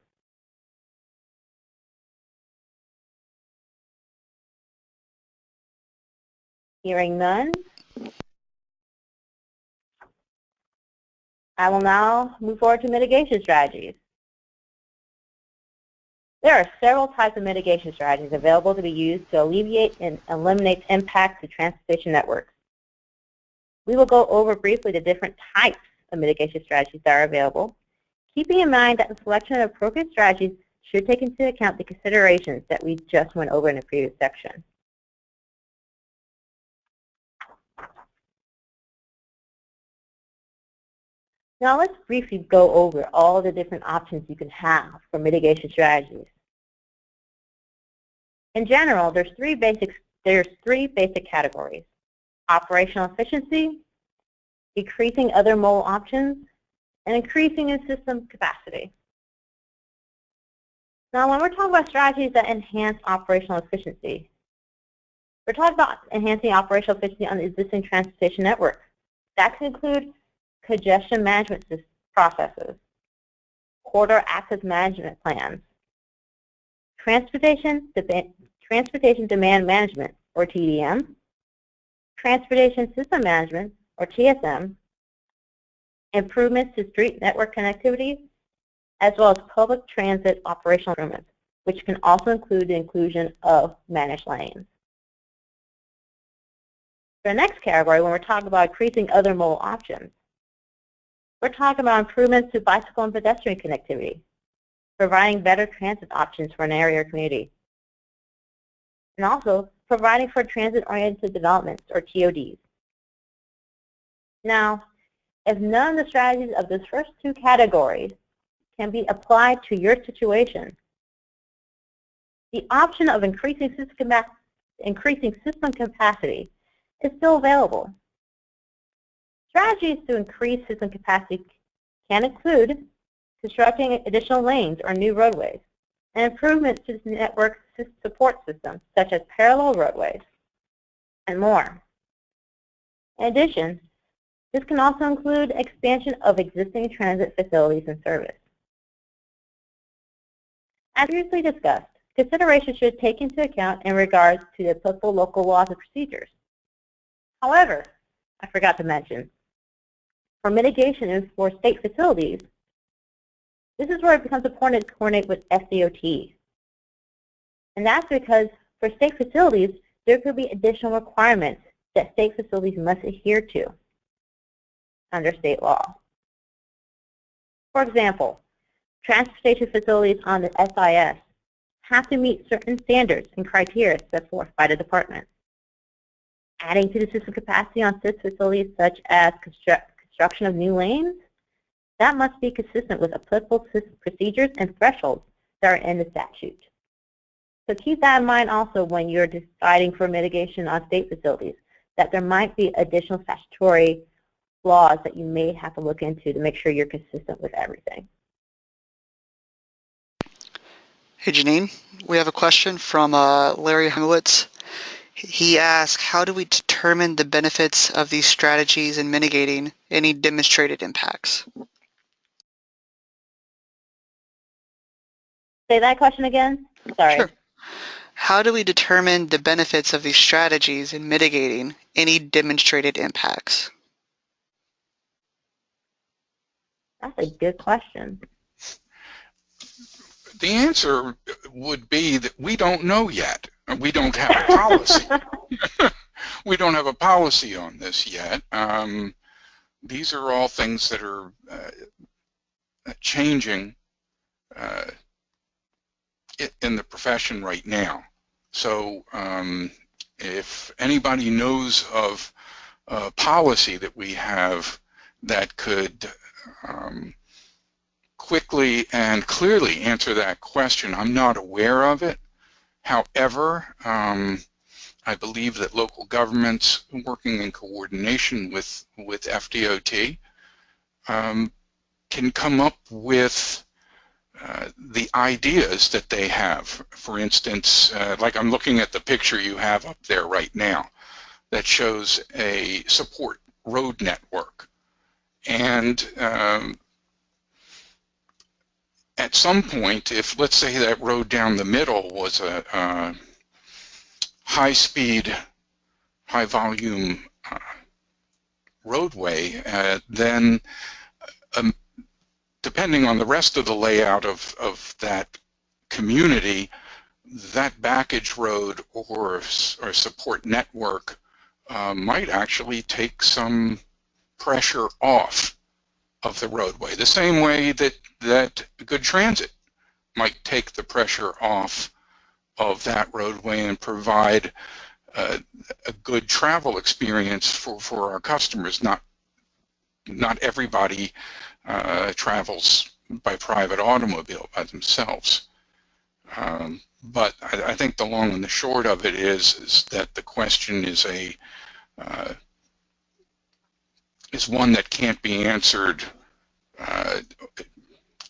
Hearing none, I will now move forward to mitigation strategies. There are several types of mitigation strategies available to be used to alleviate and eliminate impacts to transportation networks. We will go over briefly the different types of mitigation strategies that are available, keeping in mind that the selection of appropriate strategies should take into account the considerations that we just went over in the previous section. Now let's briefly go over all the different options you can have for mitigation strategies. In general, there's three basic categories: operational efficiency, decreasing other mode options, and increasing in system capacity. Now when we're talking about strategies that enhance operational efficiency, we're talking about enhancing operational efficiency on the existing transportation network. That can include congestion management processes, corridor access management plans, transportation demand management, or TDM, transportation system management, or TSM, improvements to street network connectivity, as well as public transit operational improvements, which can also include the inclusion of managed lanes. The next category, when we're talking about increasing other mobile options, we're talking about improvements to bicycle and pedestrian connectivity, providing better transit options for an area or community, and also providing for transit-oriented developments, or TODs. Now, if none of the strategies of these first two categories can be applied to your situation, the option of increasing system capacity is still available. Strategies to increase system capacity can include constructing additional lanes or new roadways, and improvements to the network support systems, such as parallel roadways, and more. In addition, this can also include expansion of existing transit facilities and service. As previously discussed, consideration should take into account in regards to the applicable local laws and procedures. However, I forgot to mention, for mitigation for state facilities, this is where it becomes important to coordinate with FDOT. And that's because for state facilities, there could be additional requirements that state facilities must adhere to under state law. For example, transportation facilities on the SIS have to meet certain standards and criteria set forth by the department. Adding to the system capacity on such facilities, such as construction of new lanes, that must be consistent with applicable procedures and thresholds that are in the statute. So keep that in mind also when you're deciding for mitigation on state facilities, that there might be additional statutory laws that you may have to look into to make sure you're consistent with everything. Hey Janine, we have a question from Larry Hungowitz. He asks, how do we determine the benefits of these strategies in mitigating any demonstrated impacts? Say that question again? Sorry. Sure. How do we determine the benefits of these strategies in mitigating any demonstrated impacts? That's a good question. The answer would be that we don't know yet. We don't have a policy. We don't have a policy on this yet. These are all things that are changing in the profession right now. So if anybody knows of a policy that we have that could quickly and clearly answer that question, I'm not aware of it. However, I believe that local governments working in coordination with FDOT can come up with the ideas that they have. For instance, like I'm looking at the picture you have up there right now that shows a support road network. And at some point, if let's say that road down the middle was a high-speed, high-volume roadway, then depending on the rest of the layout of that community, that backage road or support network might actually take some pressure off of the roadway, the same way that good transit might take the pressure off of that roadway and provide a good travel experience for our customers. Not everybody travels by private automobile by themselves. But I think the long and the short of it is that the question is one that can't be answered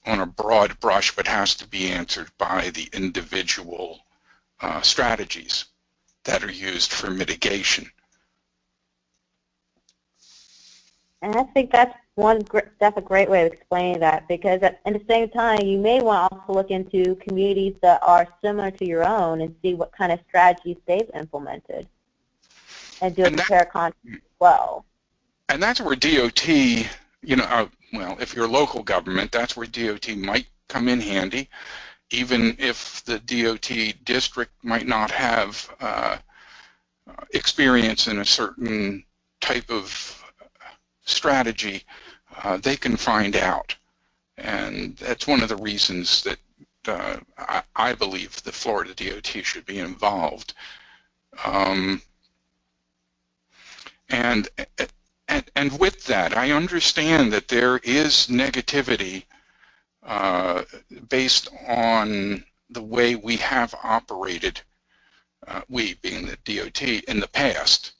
on a broad brush, but has to be answered by the individual strategies that are used for mitigation. And I think that's a great way of explaining that, because at the same time, you may want to also look into communities that are similar to your own and see what kind of strategies they've implemented. and do a And that, compare contrast as well. and that's where DOT, well, if you're local government, that's where DOT might come in handy, even if the DOT district might not have experience in a certain type of strategy. They can find out. And that's one of the reasons that I believe the Florida DOT should be involved. And with that, I understand that there is negativity based on the way we have operated, we being the DOT, in the past,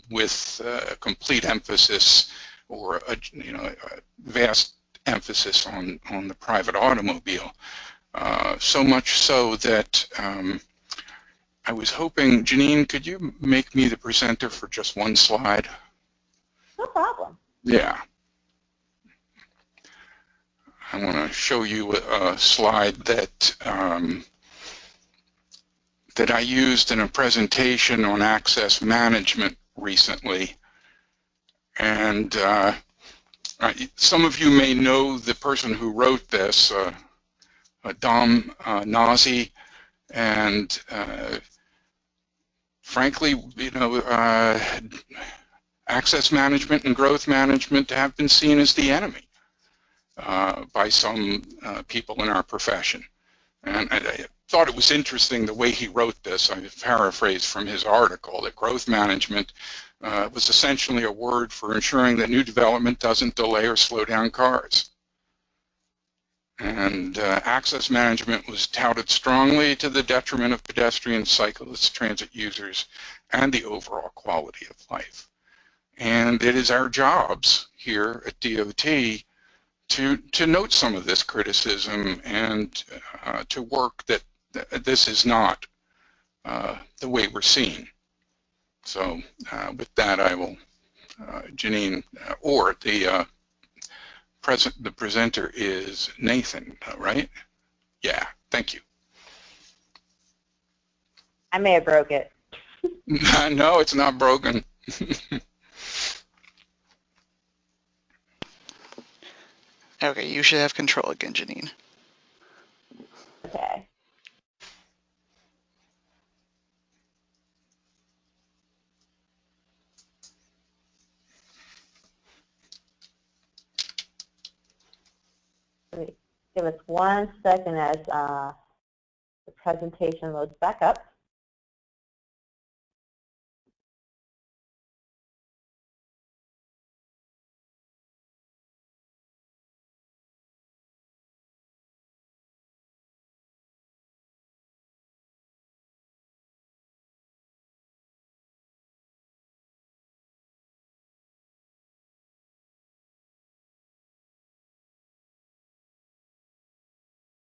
with complete emphasis or a vast emphasis on the private automobile. So much so that I was hoping, Janine, could you make me the presenter for just one slide? No problem. Yeah. I want to show you a slide that that I used in a presentation on access management recently. And some of you may know the person who wrote this, Dom Nazi, and frankly, access management and growth management have been seen as the enemy by some people in our profession. And I thought it was interesting the way he wrote this. I paraphrased from his article that growth management was essentially a word for ensuring that new development doesn't delay or slow down cars. And access management was touted strongly to the detriment of pedestrians, cyclists, transit users, and the overall quality of life. And it is our jobs here at DOT to note some of this criticism and to work that this is not the way we're seen. So with that, I will, Janine, or the presenter is Nathan, right? Yeah, thank you. I may have broke it. No, it's not broken. Okay, you should have control again, Janine. Okay. Give us 1 second as the presentation loads back up.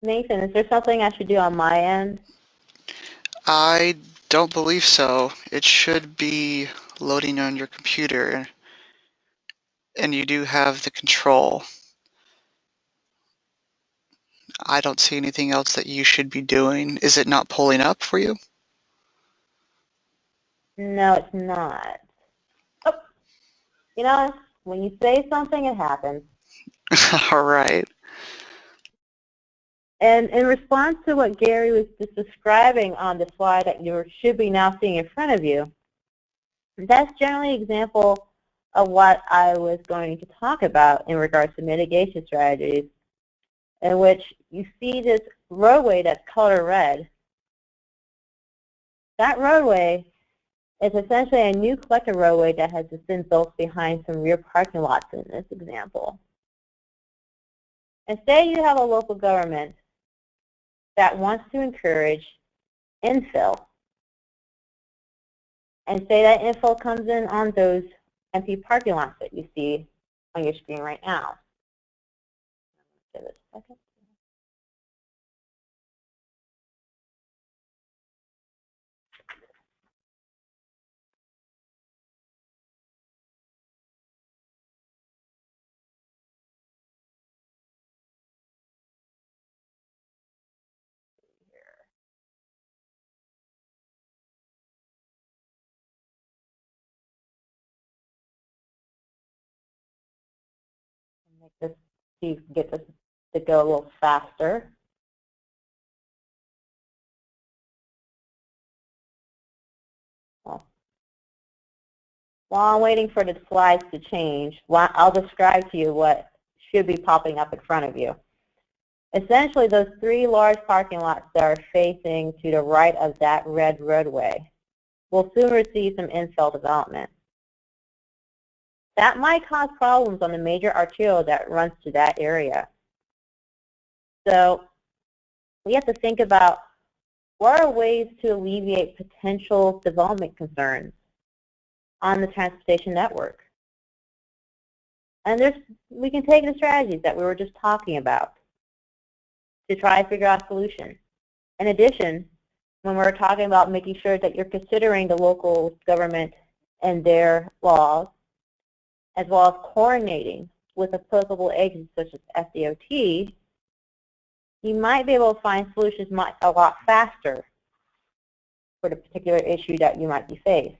Nathan, is there something I should do on my end? I don't believe so. It should be loading on your computer, and you do have the control. I don't see anything else that you should be doing. Is it not pulling up for you? No, it's not. Oh, you know, when you say something, it happens. All right. And in response to what Gary was just describing on the slide that you should be now seeing in front of you, that's generally an example of what I was going to talk about in regards to mitigation strategies, in which you see this roadway that's color red. That roadway is essentially a new collector roadway that has just been built behind some rear parking lots in this example. And say you have a local government that wants to encourage infill, and say that infill comes in on those empty parking lots that you see on your screen right now. Give it a second. Make this, see if you can get this to go a little faster. Well, while I'm waiting for the slides to change, I'll describe to you what should be popping up in front of you. Essentially, those three large parking lots that are facing to the right of that red roadway will soon receive some infill development. That might cause problems on the major arterial that runs to that area. So we have to think about what are ways to alleviate potential development concerns on the transportation network. And we can take the strategies that we were just talking about to try to figure out a solution. In addition, when we're talking about making sure that you're considering the local government and their laws, as well as coordinating with applicable agencies such as FDOT, you might be able to find solutions a lot faster for the particular issue that you might be faced.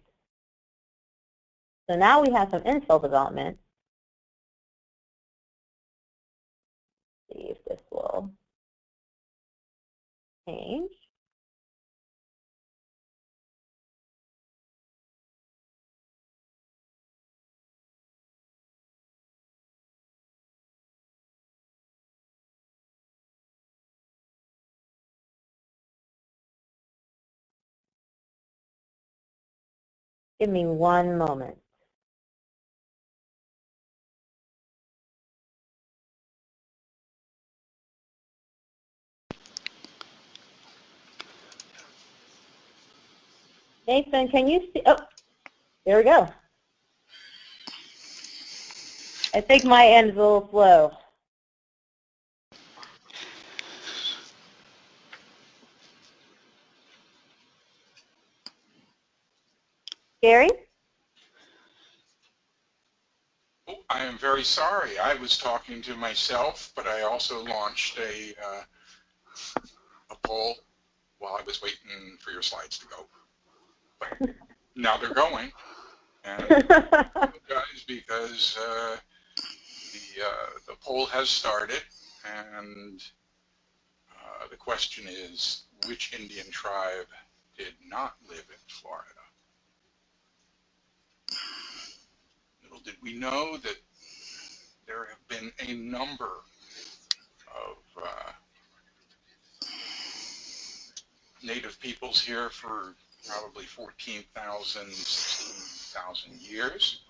So now we have some infill development. Let's see if this will change. Give me one moment. Nathan, can you see? Oh, there we go. I think my end is a little slow. Gary? Oh, I am very sorry. I was talking to myself, but I also launched a poll while I was waiting for your slides to go. But now they're going, and I apologize because the poll has started, and the question is, which Indian tribe did not live in Florida? Little did we know that there have been a number of native peoples here for probably 14,000, 16,000 years.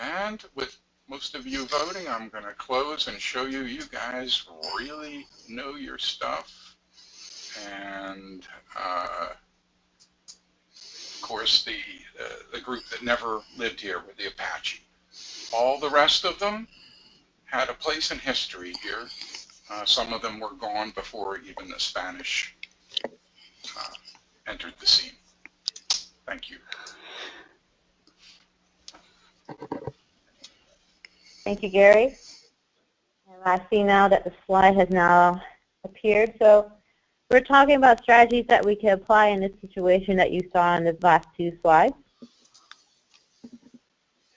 And with most of you voting, I'm going to close and show you guys really know your stuff. And of course, the group that never lived here were the Apache. All the rest of them had a place in history here. Some of them were gone before even the Spanish entered the scene. Thank you. Thank you, Gary. And I see now that the slide has now appeared. So we're talking about strategies that we can apply in this situation that you saw in the last two slides.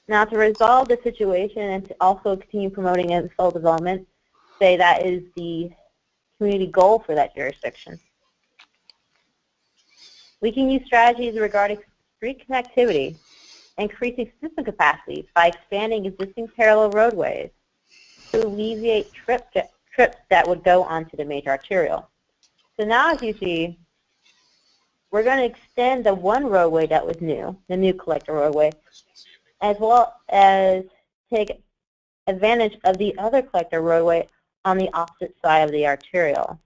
Now, to resolve the situation and to also continue promoting infill development, say that is the community goal for that jurisdiction. We can use strategies regarding street connectivity, increasing system capacity by expanding existing parallel roadways to alleviate trips that would go onto the major arterial. So now, as you see, we're going to extend the one roadway that was new, the new collector roadway, as well as take advantage of the other collector roadway on the opposite side of the arterial.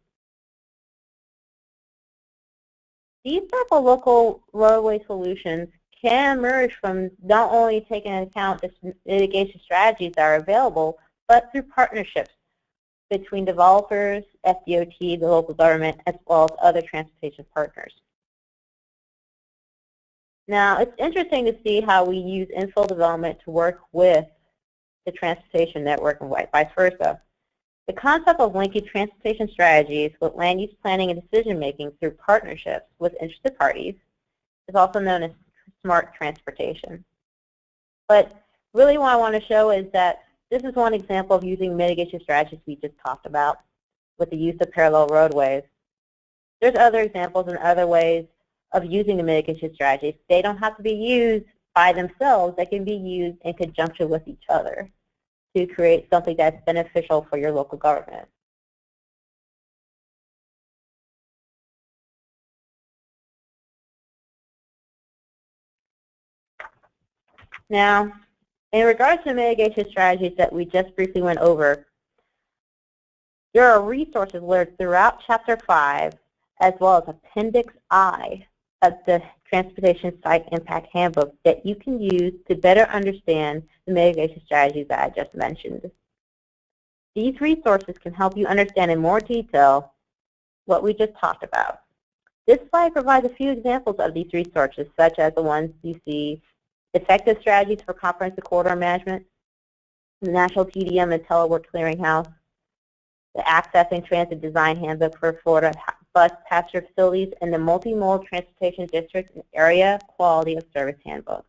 These type of local roadway solutions can emerge from not only taking into account the mitigation strategies that are available, but through partnerships between developers, FDOT, the local government, as well as other transportation partners. Now, it's interesting to see how we use infill development to work with the transportation network and vice versa. The concept of linking transportation strategies with land use planning and decision making through partnerships with interested parties is also known as smart transportation. But really what I want to show is that This is one example of using mitigation strategies we just talked about with the use of parallel roadways. There's other examples and other ways of using the mitigation strategies. They don't have to be used by themselves. They can be used in conjunction with each other to create something that's beneficial for your local government. Now, in regards to mitigation strategies that we just briefly went over, there are resources listed throughout Chapter 5 as well as Appendix I of the Transportation Site Impact Handbook that you can use to better understand the mitigation strategies that I just mentioned. These resources can help you understand in more detail what we just talked about. This slide provides a few examples of these resources, such as the ones you see: Effective Strategies for Comprehensive Corridor Management, the National TDM and Telework Clearinghouse, the Accessing Transit Design Handbook for Florida Bus Passenger Facilities, and the Multimodal Transportation District and Area Quality of Service Handbook.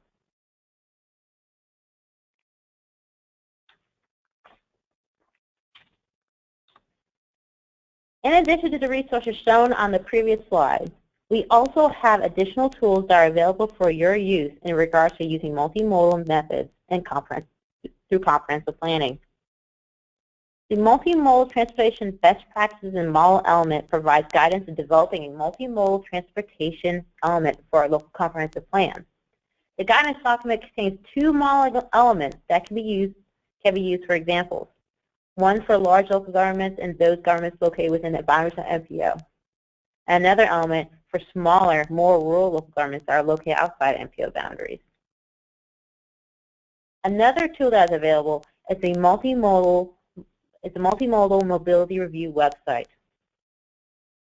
In addition to the resources shown on the previous slide, we also have additional tools that are available for your use in regards to using multimodal methods and through comprehensive planning. The Multimodal Transportation Best Practices and Model Element provides guidance in developing a multimodal transportation element for a local comprehensive plan. The guidance document contains two model elements that can be used for examples. One for large local governments and those governments located within the boundaries of MPO. Another element for smaller, more rural local governments that are located outside MPO boundaries. Another tool that is available is the multimodal mobility review website.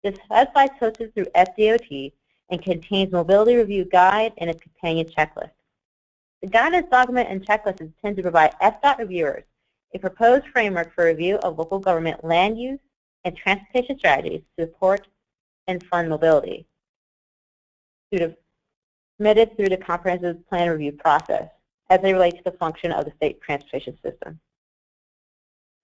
This website is hosted through FDOT and contains mobility review guide and a companion checklist. The guidance document and checklist is intended to provide FDOT reviewers a proposed framework for review of local government land use and transportation strategies to support and fund mobility, submitted through the comprehensive plan review process as they relate to the function of the state transportation system.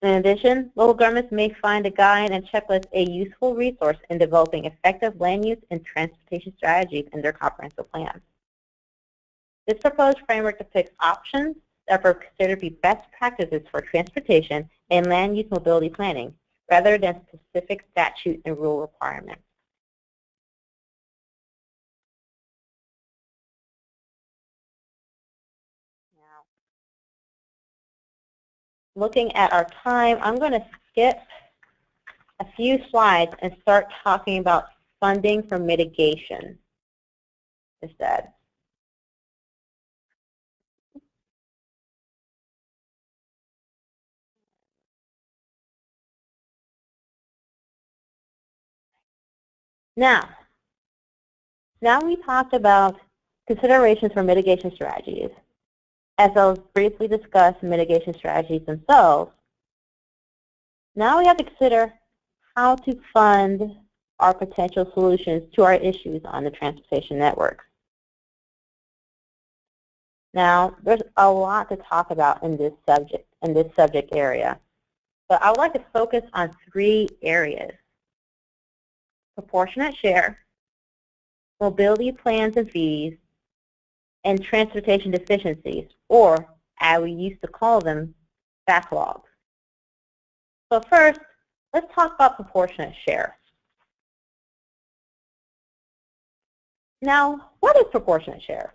In addition, local governments may find a guide and checklist a useful resource in developing effective land use and transportation strategies in their comprehensive plans. This proposed framework depicts options that are considered to be best practices for transportation and land use mobility planning, rather than specific statute and rule requirements. Now, looking at our time, I'm going to skip a few slides and start talking about funding for mitigation instead. Now we talked about considerations for mitigation strategies. As I'll briefly discuss mitigation strategies themselves, now we have to consider how to fund our potential solutions to our issues on the transportation network. Now, there's a lot to talk about in this subject area, but I would like to focus on three areas: proportionate share, mobility plans and fees, and transportation deficiencies, or as we used to call them, backlogs. So first, let's talk about proportionate share. Now, what is proportionate share?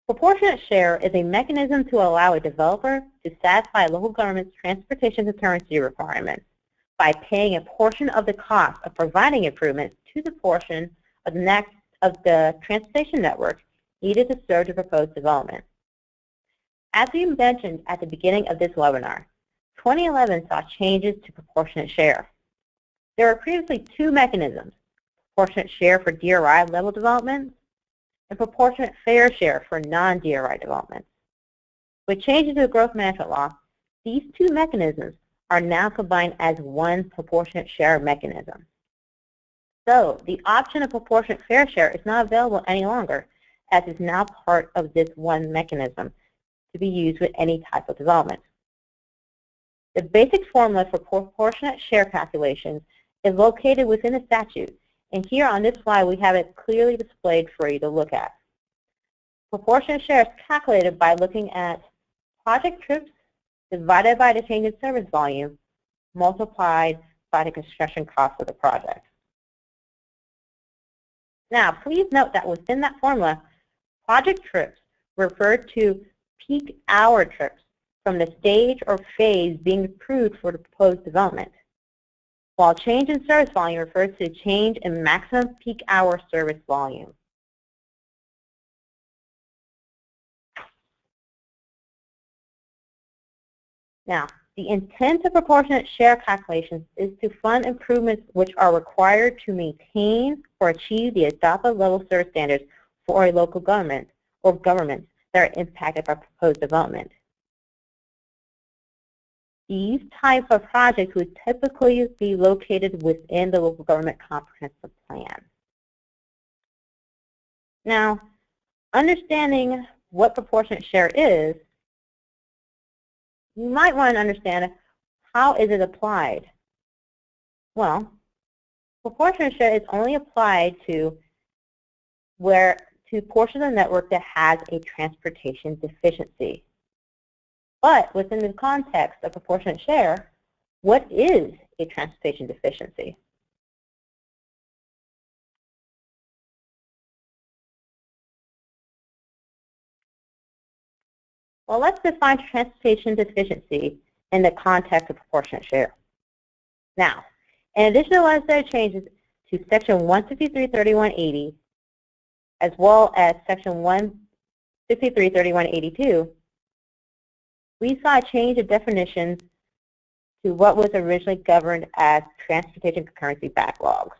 Proportionate share is a mechanism to allow a developer to satisfy local government's transportation concurrency requirements by paying a portion of the cost of providing improvements to the portion of the transportation network needed to serve the proposed development. As we mentioned at the beginning of this webinar, 2011 saw changes to proportionate share. There were previously two mechanisms: proportionate share for DRI level developments and proportionate fair share for non-DRI developments. With changes to the growth management law, these two mechanisms are now combined as one proportionate share mechanism. So the option of proportionate fair share is not available any longer, as it's now part of this one mechanism to be used with any type of development. The basic formula for proportionate share calculations is located within the statute, and here on this slide we have it clearly displayed for you to look at. Proportionate share is calculated by looking at project trips divided by the change in service volume multiplied by the construction cost of the project. Now, please note that within that formula, project trips refer to peak hour trips from the stage or phase being approved for the proposed development, while change in service volume refers to change in maximum peak hour service volume. Now, the intent of proportionate share calculations is to fund improvements which are required to maintain or achieve the adopted level service standards for a local government or governments that are impacted by proposed development. These types of projects would typically be located within the local government comprehensive plan. Now, understanding what proportionate share is, you might want to understand how is it applied. Well, proportionate share is only applied to portions of the network that has a transportation deficiency. But within the context of proportionate share, what is a transportation deficiency? Well, let's define transportation deficiency in the context of proportionate share. Now, in addition to legislative changes to Section 153.3180, as well as Section 153.3182, we saw a change of definitions to what was originally governed as transportation concurrency backlogs.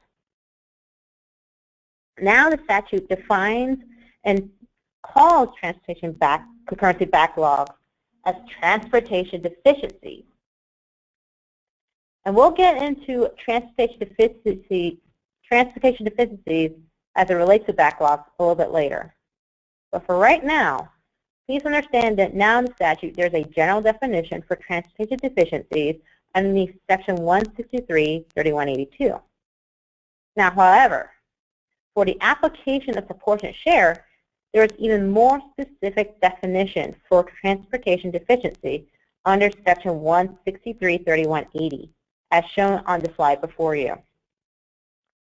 Now the statute defines and calls transportation concurrency backlogs as transportation deficiencies. And we'll get into transportation deficiencies as it relates to backlogs a little bit later. But for right now, please understand that now in the statute there's a general definition for transportation deficiencies underneath Section 163.3182. Now, however, for the application of proportionate share, there is even more specific definition for transportation deficiency under Section 163.3180, as shown on the slide before you.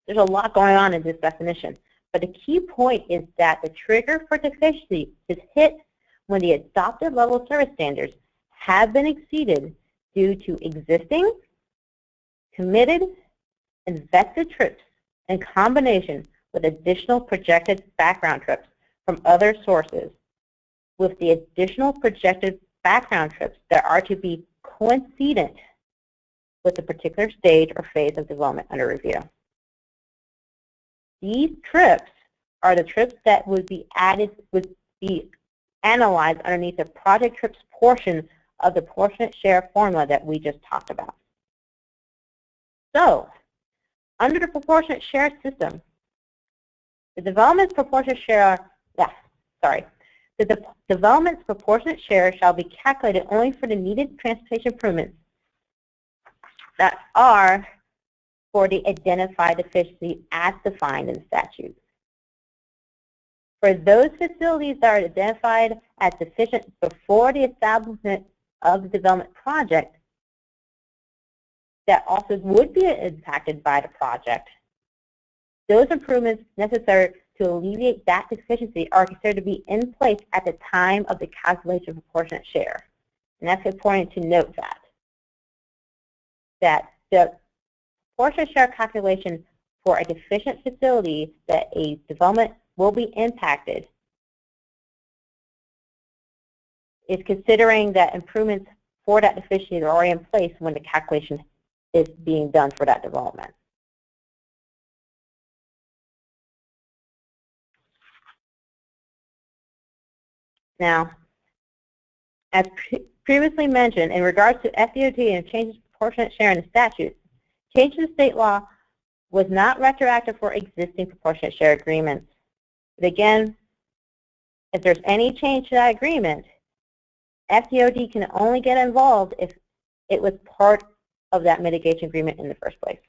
There's a lot going on in this definition, but the key point is that the trigger for deficiency is hit when the adopted level service standards have been exceeded due to existing, committed, invested trips in combination with additional projected background trips from other sources, with the additional projected background trips that are to be coincident with a particular stage or phase of development under review. These trips are the trips that would be analyzed underneath the project trips portion of the proportionate share formula that we just talked about. So, under the proportionate share system, the development's proportionate share shall be calculated only for the needed transportation improvements that are for the identified deficiency as defined in the statute. For those facilities that are identified as deficient before the establishment of the development project that also would be impacted by the project, those improvements necessary to alleviate that deficiency are considered to be in place at the time of the calculation of proportionate share. And that's important to note that the proportionate share calculation for a deficient facility that a development will be impacted is considering that improvements for that deficiency are already in place when the calculation is being done for that development. Now, as previously mentioned, in regards to FDOT and changes to proportionate share in the statute, change to the state law was not retroactive for existing proportionate share agreements. But again, if there's any change to that agreement, FDOT can only get involved if it was part of that mitigation agreement in the first place.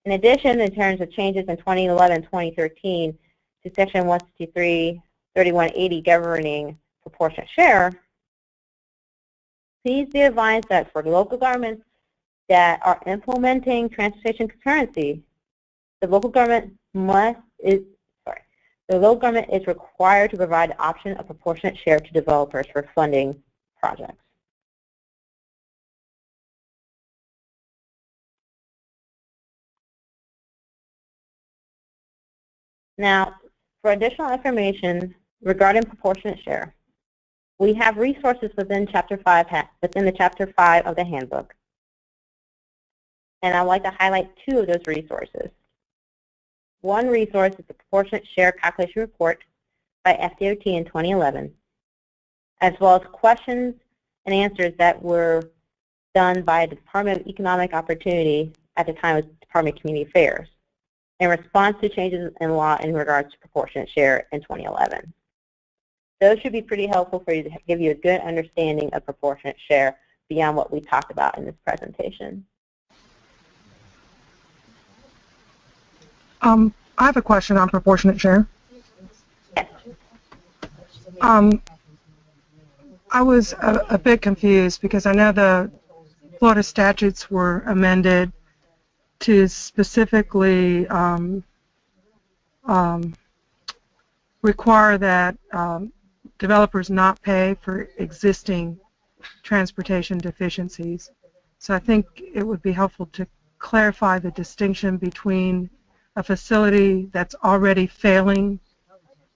In addition, in terms of changes in 2011-2013 to Section 163-3180 governing proportionate share, please be advised that for local governments that are implementing transportation concurrency, the local government is required to provide the option of proportionate share to developers for funding projects. Now, for additional information regarding proportionate share, we have resources within Chapter 5 within the Chapter 5 of the handbook, and I'd like to highlight two of those resources. One resource is the Proportionate Share Calculation Report by FDOT in 2011, as well as questions and answers that were done by the Department of Economic Opportunity at the time of Department of Community Affairs in response to changes in law in regards to proportionate share in 2011. Those should be pretty helpful for you to give you a good understanding of proportionate share beyond what we talked about in this presentation. I have a question on proportionate share. Yes. I was a bit confused because I know the Florida statutes were amended to specifically require that developers not pay for existing transportation deficiencies. So I think it would be helpful to clarify the distinction between a facility that's already failing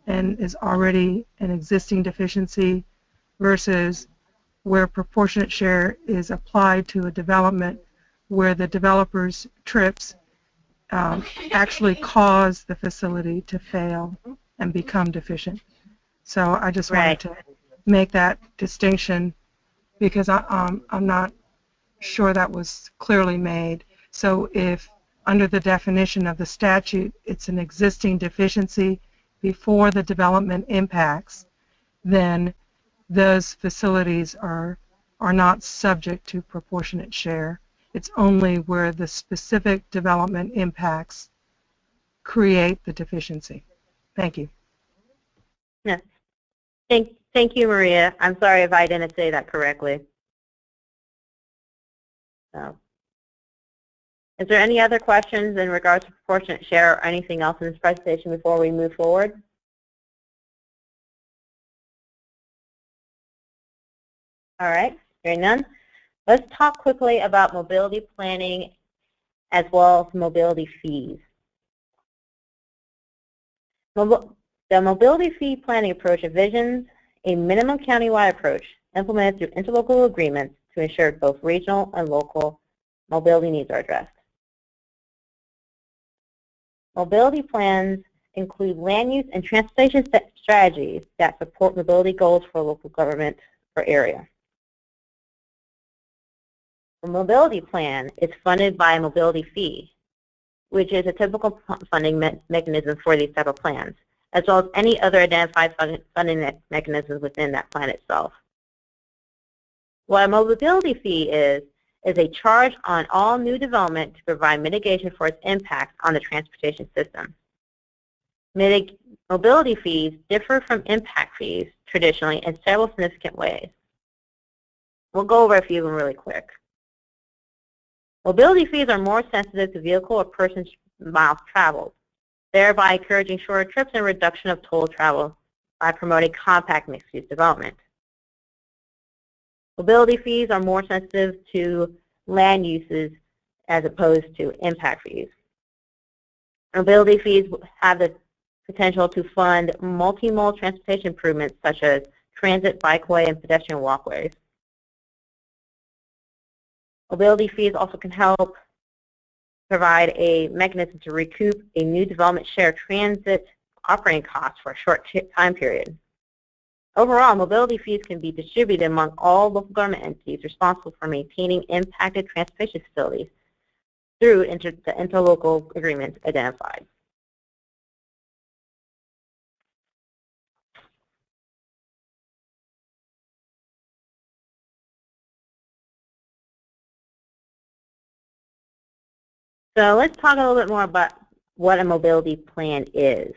and is already an existing deficiency versus where proportionate share is applied to a development where the developer's trips actually cause the facility to fail and become deficient. So I just wanted to make that distinction because I'm not sure that was clearly made. So if under the definition of the statute it's an existing deficiency before the development impacts, then those facilities are not subject to proportionate share. It's only where the specific development impacts create the deficiency. Thank you. Yes. Thank you, Maria. I'm sorry if I didn't say that correctly. So, is there any other questions in regards to proportionate share or anything else in this presentation before we move forward? All right, hearing none. Let's talk quickly about mobility planning as well as mobility fees. The mobility fee planning approach envisions a minimum countywide approach implemented through interlocal agreements to ensure both regional and local mobility needs are addressed. Mobility plans include land use and transportation strategies that support mobility goals for local government or area. The mobility plan is funded by a mobility fee, which is a typical funding mechanism for these type of plans, as well as any other identified funding mechanisms within that plan itself. What a mobility fee is a charge on all new development to provide mitigation for its impact on the transportation system. Mobility fees differ from impact fees traditionally in several significant ways. We'll go over a few of them really quick. Mobility fees are more sensitive to vehicle or person miles traveled, thereby encouraging shorter trips and reduction of total travel by promoting compact mixed-use development. Mobility fees are more sensitive to land uses as opposed to impact fees. Mobility fees have the potential to fund multimodal transportation improvements such as transit, bikeway, and pedestrian walkways. Mobility fees also can help provide a mechanism to recoup a new development share transit operating costs for a short time period. Overall, mobility fees can be distributed among all local government entities responsible for maintaining impacted transportation facilities through the interlocal agreements identified. So let's talk a little bit more about what a mobility plan is.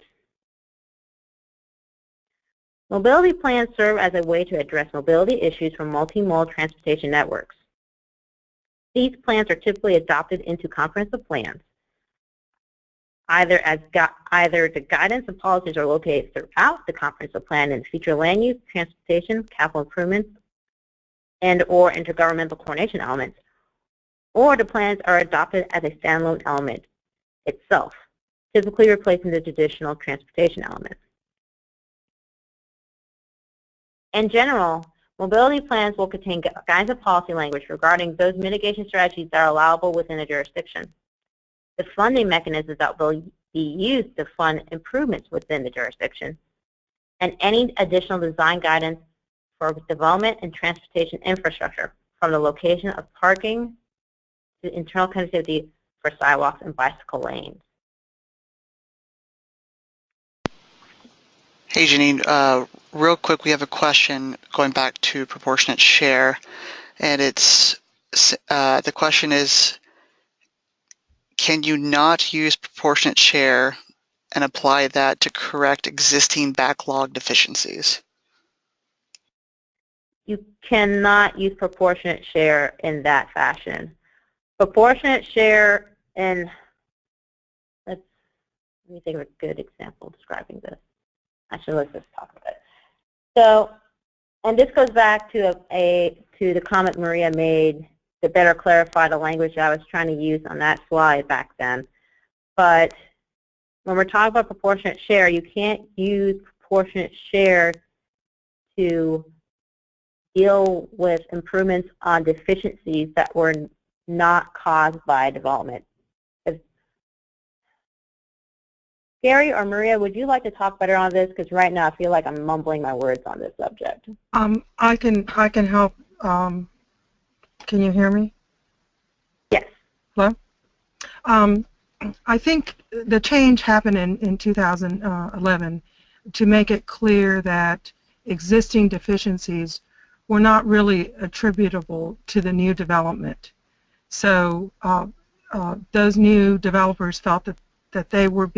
Mobility plans serve as a way to address mobility issues for multimodal transportation networks. These plans are typically adopted into comprehensive plans. Either the guidance and policies are located throughout the comprehensive plan and feature land use, transportation, capital improvements, and or intergovernmental coordination elements, or the plans are adopted as a standalone element itself, typically replacing the traditional transportation element. In general, mobility plans will contain guidance and policy language regarding those mitigation strategies that are allowable within a jurisdiction, the funding mechanisms that will be used to fund improvements within the jurisdiction, and any additional design guidance for development and transportation infrastructure, from the location of parking to internal connectivity for sidewalks and bicycle lanes. Hey, Janine, real quick, we have a question going back to proportionate share, and the question is, can you not use proportionate share and apply that to correct existing backlog deficiencies? You cannot use proportionate share in that fashion. Proportionate share in, let me think of a good example describing this. Actually, let's just talk about it. So, and this goes back to the comment Maria made to better clarify the language I was trying to use on that slide back then. But when we're talking about proportionate share, you can't use proportionate share to deal with improvements on deficiencies that were not caused by development. Gary or Maria, would you like to talk better on this? Because right now I feel like I'm mumbling my words on this subject. I can help. Can you hear me? Yes. Hello? I think the change happened in 2011 to make it clear that existing deficiencies were not really attributable to the new development. So those new developers felt that they were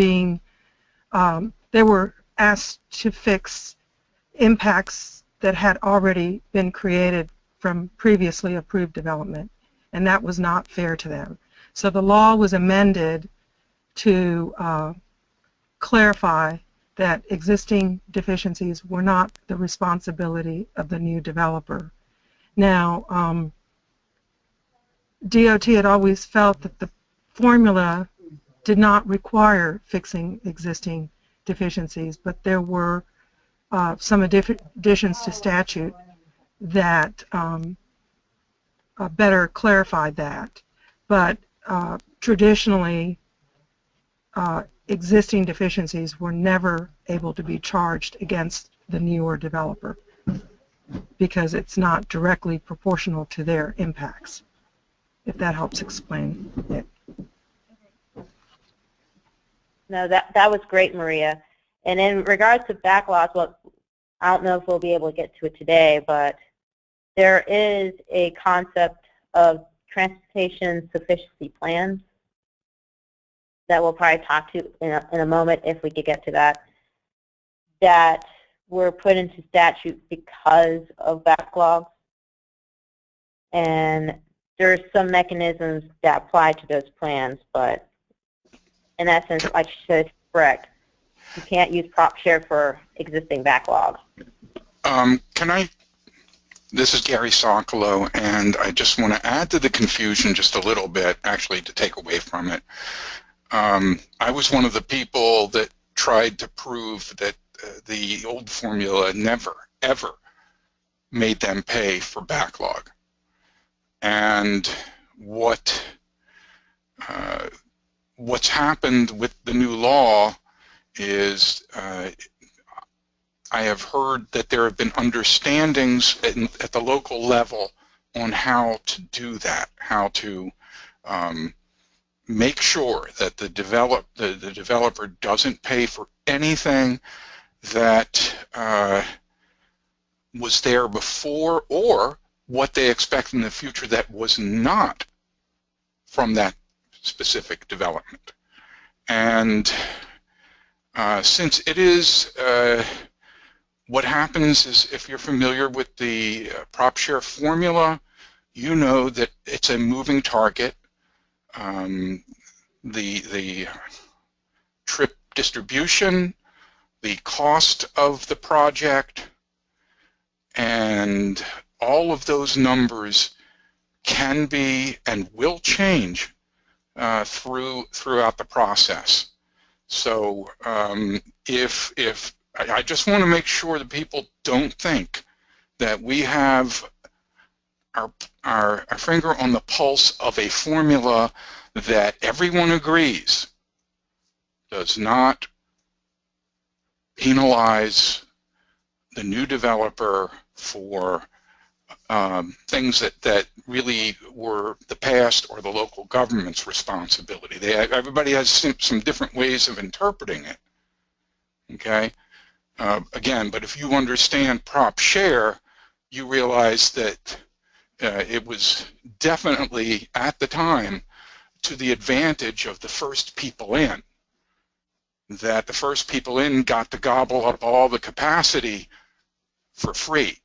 asked to fix impacts that had already been created from previously approved development, and that was not fair to them. So the law was amended to clarify that existing deficiencies were not the responsibility of the new developer. Now, DOT had always felt that the formula did not require fixing existing deficiencies, but there were some additions to statute that better clarified that. But traditionally, existing deficiencies were never able to be charged against the newer developer because it's not directly proportional to their impacts, if that helps explain it. No, that was great, Maria. And in regards to backlogs, well, I don't know if we'll be able to get to it today, but there is a concept of transportation sufficiency plans that we'll probably talk to in a moment if we could get to that were put into statute because of backlogs. And there's some mechanisms that apply to those plans, but in essence, like she said, correct. You can't use prop share for existing backlogs. This is Gary Sokolow, and I just want to add to the confusion just a little bit, actually to take away from it. I was one of the people that tried to prove that the old formula never, ever made them pay for backlog. And what's happened with the new law is I have heard that there have been understandings at the local level on how to do that, how to make sure that the developer doesn't pay for anything that was there before or what they expect in the future that was not from that specific development. And since it is, what happens is, if you're familiar with the prop share formula, you know that it's a moving target. The trip distribution, the cost of the project, and all of those numbers can be and will change throughout the process. So if I just want to make sure that people don't think that we have our finger on the pulse of a formula that everyone agrees does not penalize the new developer for things that really were the past or the local government's responsibility. Everybody has some different ways of interpreting it, okay? Again, but if you understand prop share, you realize that it was definitely, at the time, to the advantage of the first people in, that the first people in got to gobble up all the capacity for free.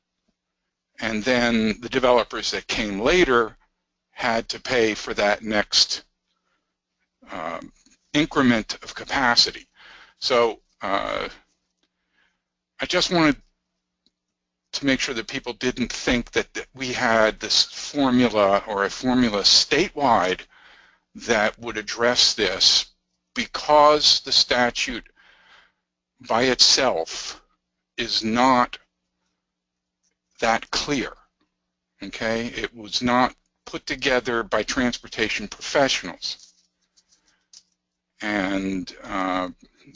And then the developers that came later had to pay for that next increment of capacity. So I just wanted to make sure that people didn't think that we had this formula or a formula statewide that would address this, because the statute by itself is not that clear, okay? It was not put together by transportation professionals. And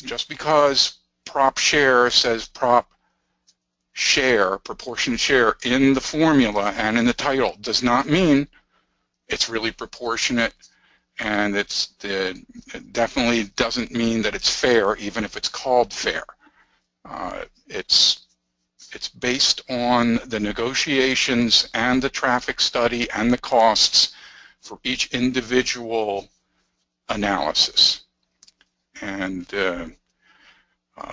just because prop share says prop share, proportionate share in the formula and in the title, does not mean it's really proportionate, and it definitely doesn't mean that it's fair, even if it's called fair. It's based on the negotiations and the traffic study and the costs for each individual analysis. And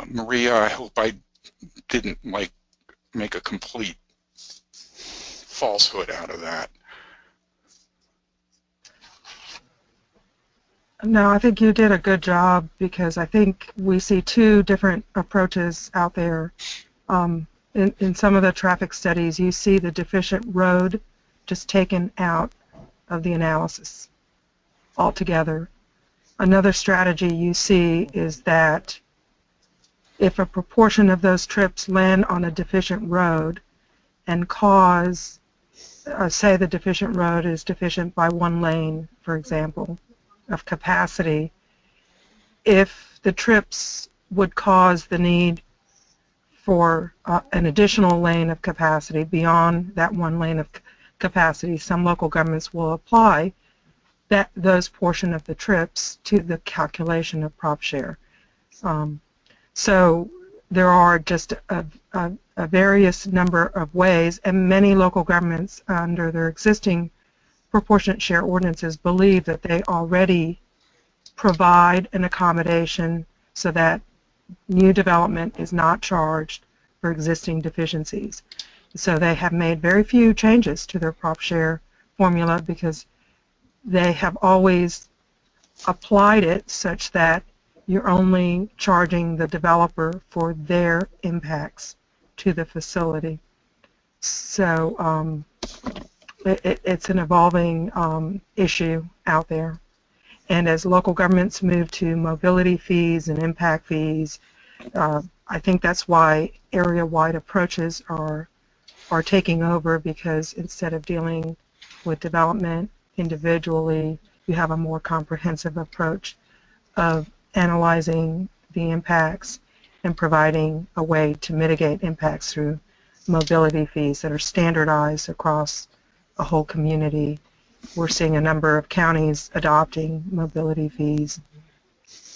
Maria, I hope I didn't make a complete falsehood out of that. No, I think you did a good job, because I think we see two different approaches out there. In some of the traffic studies, you see the deficient road just taken out of the analysis altogether. Another strategy you see is that if a proportion of those trips land on a deficient road and cause, say the deficient road is deficient by 1 lane, for example, of capacity, if the trips would cause the need for an additional lane of capacity beyond that 1 lane of capacity, some local governments will apply those portion of the trips to the calculation of prop share. So there are just a various number of ways, and many local governments under their existing proportionate share ordinances believe that they already provide an accommodation so that new development is not charged for existing deficiencies. So they have made very few changes to their prop share formula, because they have always applied it such that you're only charging the developer for their impacts to the facility. So it's an evolving issue out there. And as local governments move to mobility fees and impact fees, I think that's why area-wide approaches are taking over, because instead of dealing with development individually, you have a more comprehensive approach of analyzing the impacts and providing a way to mitigate impacts through mobility fees that are standardized across a whole community. We're seeing a number of counties adopting mobility fees.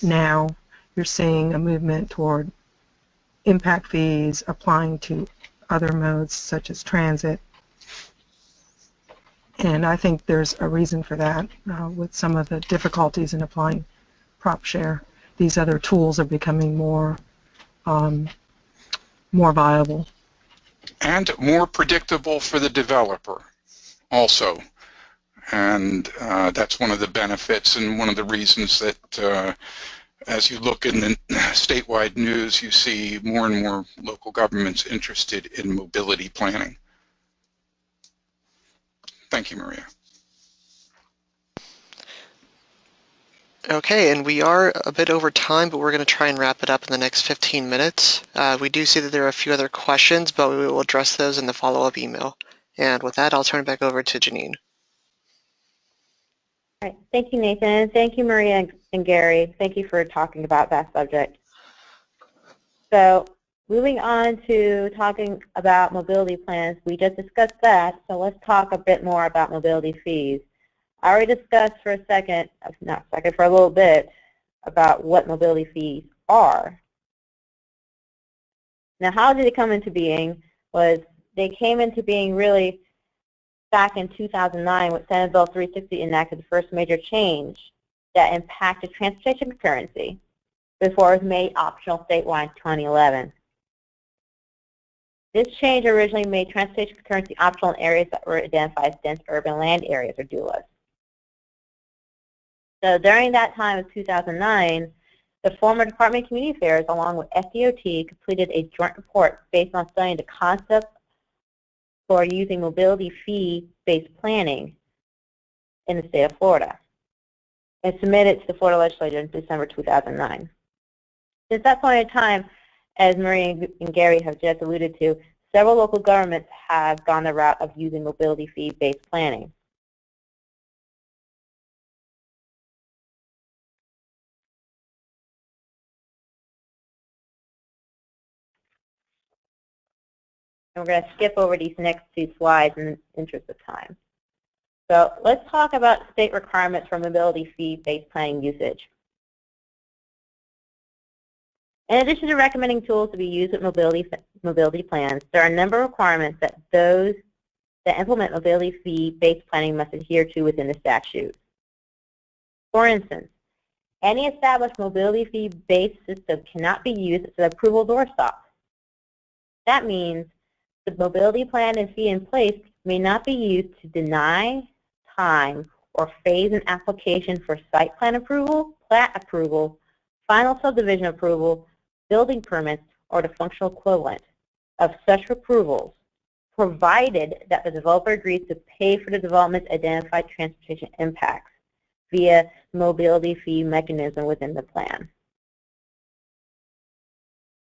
Now you're seeing a movement toward impact fees applying to other modes such as transit. And I think there's a reason for that with some of the difficulties in applying prop share. These other tools are becoming more viable. And more predictable for the developer also. And that's one of the benefits and one of the reasons that as you look in the statewide news, you see more and more local governments interested in mobility planning. Thank you, Maria. Okay, and we are a bit over time, but we're going to try and wrap it up in the next 15 minutes. We do see that there are a few other questions, but we will address those in the follow-up email. And with that, I'll turn it back over to Janine. All right. Thank you, Nathan. Thank you, Maria and Gary. Thank you for talking about that subject. So moving on to talking about mobility plans, we just discussed that, so let's talk a bit more about mobility fees. I already discussed for a little bit about what mobility fees are. Now, how did they come into being? They came into being really back in 2009 when Senate Bill 360 enacted the first major change that impacted transportation concurrency before it was made optional statewide in 2011. This change originally made transportation concurrency optional in areas that were identified as dense urban land areas, or DULAs. So during that time of 2009, the former Department of Community Affairs, along with FDOT, completed a joint report based on studying the concept for using mobility fee-based planning in the state of Florida, and submitted to the Florida legislature in December 2009. Since that point in time, as Maria and Gary have just alluded to, several local governments have gone the route of using mobility fee-based planning. And we're going to skip over these next two slides in the interest of time. So let's talk about state requirements for mobility fee-based planning usage. In addition to recommending tools to be used with mobility plans, there are a number of requirements that those that implement mobility fee-based planning must adhere to within the statute. For instance, any established mobility fee-based system cannot be used as an approval doorstop. That means the mobility plan and fee in place may not be used to deny, time, or phase an application for site plan approval, plat approval, final subdivision approval, building permits, or the functional equivalent of such approvals, provided that the developer agrees to pay for the development's identified transportation impacts via mobility fee mechanism within the plan.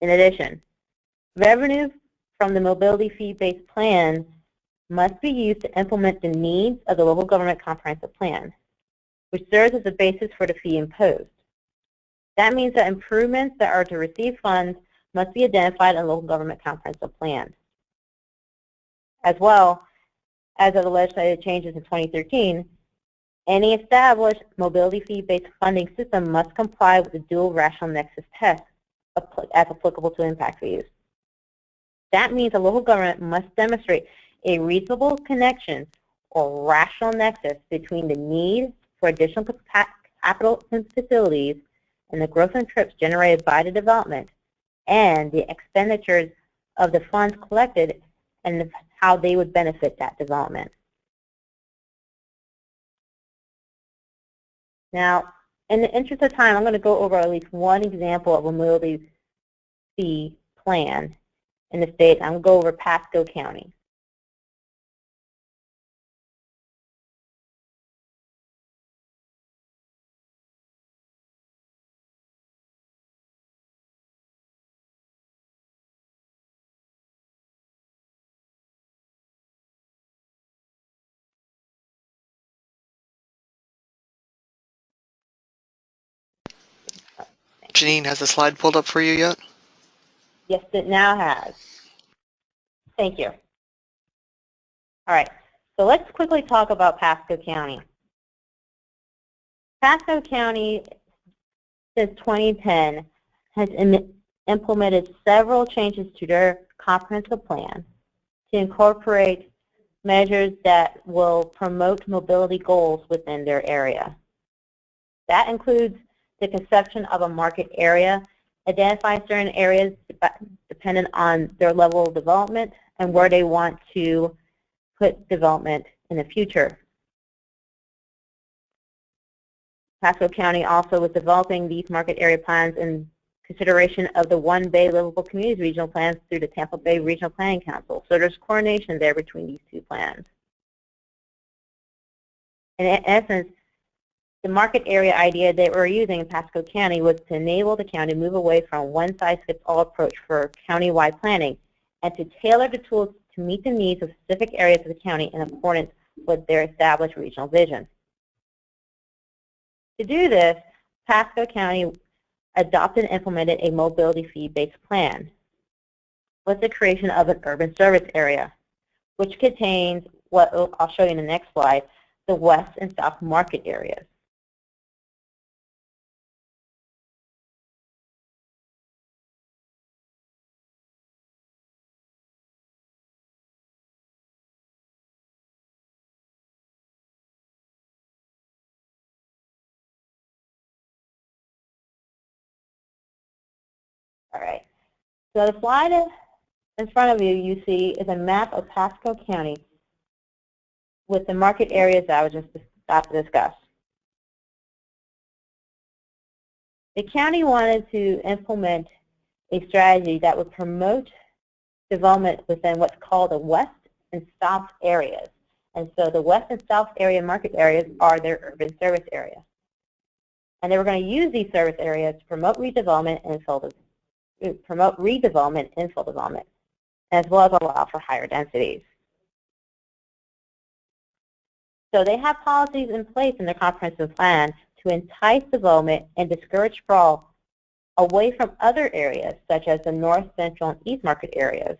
In addition, revenue from the mobility fee-based plan must be used to implement the needs of the local government comprehensive plan, which serves as the basis for the fee imposed. That means that improvements that are to receive funds must be identified in the local government comprehensive plan. As well as of the legislative changes in 2013, any established mobility fee-based funding system must comply with the dual rational nexus test as applicable to impact fees. That means a local government must demonstrate a reasonable connection or rational nexus between the need for additional capital facilities and the growth in trips generated by the development and the expenditures of the funds collected and how they would benefit that development. Now, in the interest of time, I'm going to go over at least one example of a mobility fee plan in the state. I'm going to go over Pasco County. Janine, has the slide pulled up for you yet? Yes, it now has. Thank you. All right, so let's quickly talk about Pasco County. Pasco County, since 2010, has implemented several changes to their comprehensive plan to incorporate measures that will promote mobility goals within their area. That includes the conception of a market area, identifying certain areas dependent on their level of development and where they want to put development in the future. Pasco County also was developing these market area plans in consideration of the One Bay Livable Communities Regional Plans through the Tampa Bay Regional Planning Council. So there's coordination there between these two plans. In essence, the market area idea that we're using in Pasco County was to enable the county to move away from a one-size-fits-all approach for county-wide planning and to tailor the tools to meet the needs of specific areas of the county in accordance with their established regional vision. To do this, Pasco County adopted and implemented a mobility fee-based plan with the creation of an urban service area, which contains what I'll show you in the next slide, the west and south market areas. All right. So the slide in front of you, you see, is a map of Pasco County with the market areas that I was just about to discuss. The county wanted to implement a strategy that would promote development within what's called the west and south areas. And so the west and south area market areas are their urban service area. And they were going to use these service areas to promote redevelopment and infill development, as well as allow for higher densities. So they have policies in place in their comprehensive plan to entice development and discourage sprawl away from other areas, such as the north, central, and east market areas,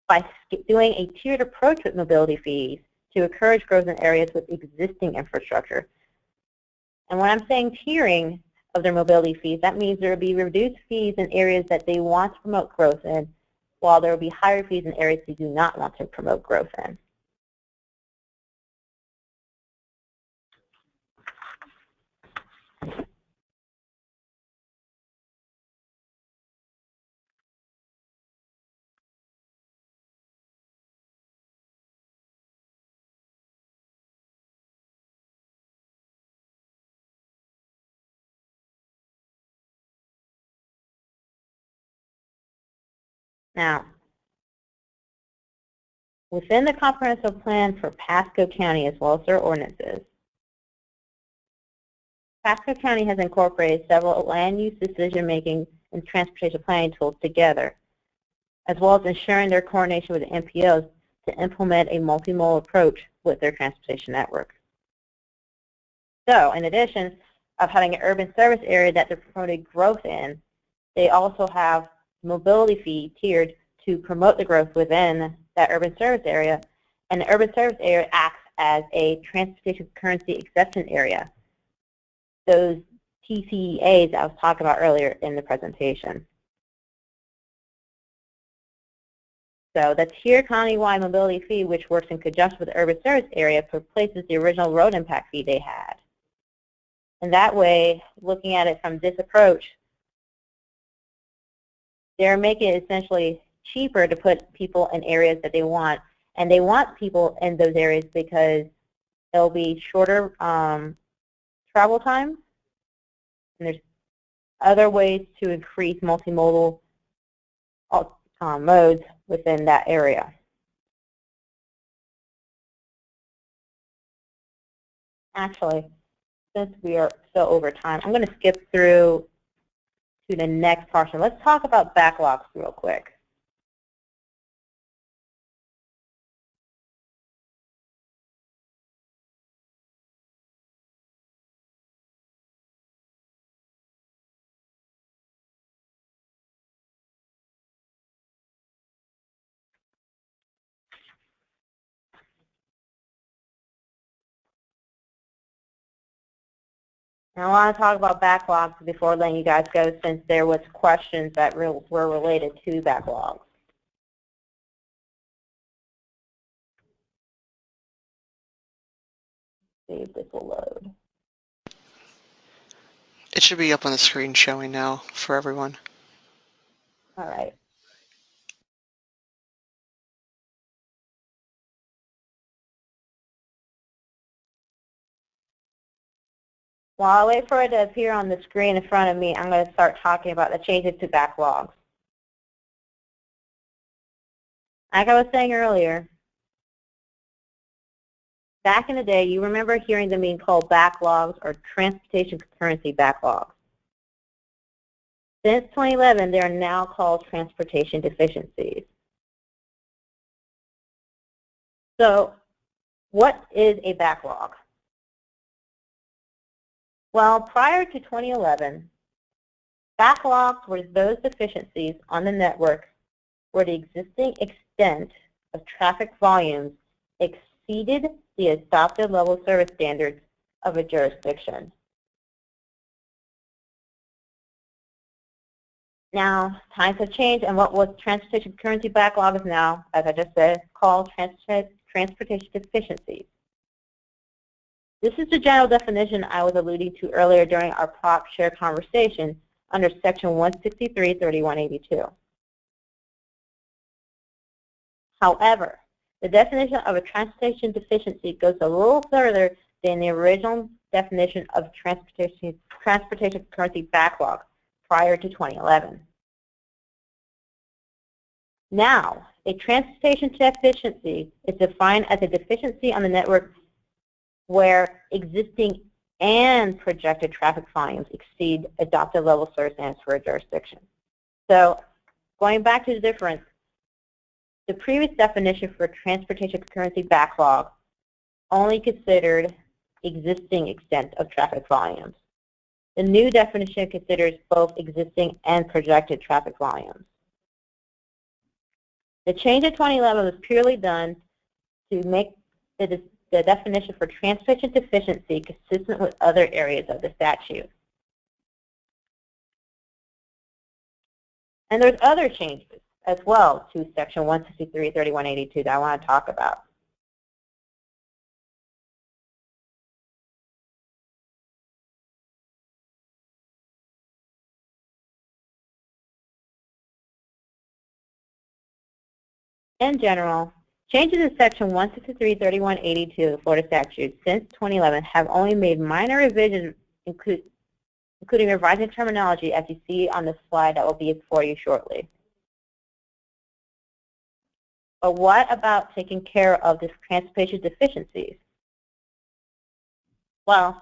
by doing a tiered approach with mobility fees to encourage growth in areas with existing infrastructure. And when I'm saying tiering of their mobility fees, that means there will be reduced fees in areas that they want to promote growth in, while there will be higher fees in areas they do not want to promote growth in. Now, within the comprehensive plan for Pasco County, as well as their ordinances, Pasco County has incorporated several land use decision-making and transportation planning tools together, as well as ensuring their coordination with the MPOs to implement a multimodal approach with their transportation network. So, in addition of having an urban service area that they're promoting growth in, they also have mobility fee tiered to promote the growth within that urban service area, and the urban service area acts as a transportation currency exception area, those TCEAs I was talking about earlier in the presentation. So the tiered countywide mobility fee, which works in conjunction with the urban service area, replaces the original road impact fee they had. And that way, looking at it from this approach, they're making it essentially cheaper to put people in areas that they want. And they want people in those areas because there'll be shorter travel time, and there's other ways to increase multimodal modes within that area. Actually, since we are so over time, I'm going to skip through to the next portion. Let's talk about backlogs real quick. And I want to talk about backlogs before letting you guys go, since there was questions that were related to backlogs. see if this will load. It should be up on the screen showing now for everyone. All right. While I wait for it to appear on the screen in front of me, I'm going to start talking about the changes to backlogs. Like I was saying earlier, back in the day, you remember hearing them being called backlogs or transportation concurrency backlogs. Since 2011, they are now called transportation deficiencies. So what is a backlog? Well, prior to 2011, backlogs were those deficiencies on the network where the existing extent of traffic volumes exceeded the adopted level service standards of a jurisdiction. Now, times have changed, and what was transportation currency backlog is now, as I just said, called transportation deficiencies. This is the general definition I was alluding to earlier during our prop share conversation under Section 163.3182. However, the definition of a transportation deficiency goes a little further than the original definition of transportation currency backlog prior to 2011. Now, a transportation deficiency is defined as a deficiency on the network where existing and projected traffic volumes exceed adopted level service standards for a jurisdiction. So, going back to the difference, the previous definition for transportation concurrency backlog only considered existing extent of traffic volumes. The new definition considers both existing and projected traffic volumes. The change in 2011 was purely done to make the definition for transportation deficiency consistent with other areas of the statute. And there's other changes as well to Section 163.3182 that I want to talk about. In general, changes in Section 163.3182 of the Florida statute since 2011 have only made minor revisions, including revising terminology, as you see on the slide that will be before you shortly. But what about taking care of this transportation deficiencies? Well,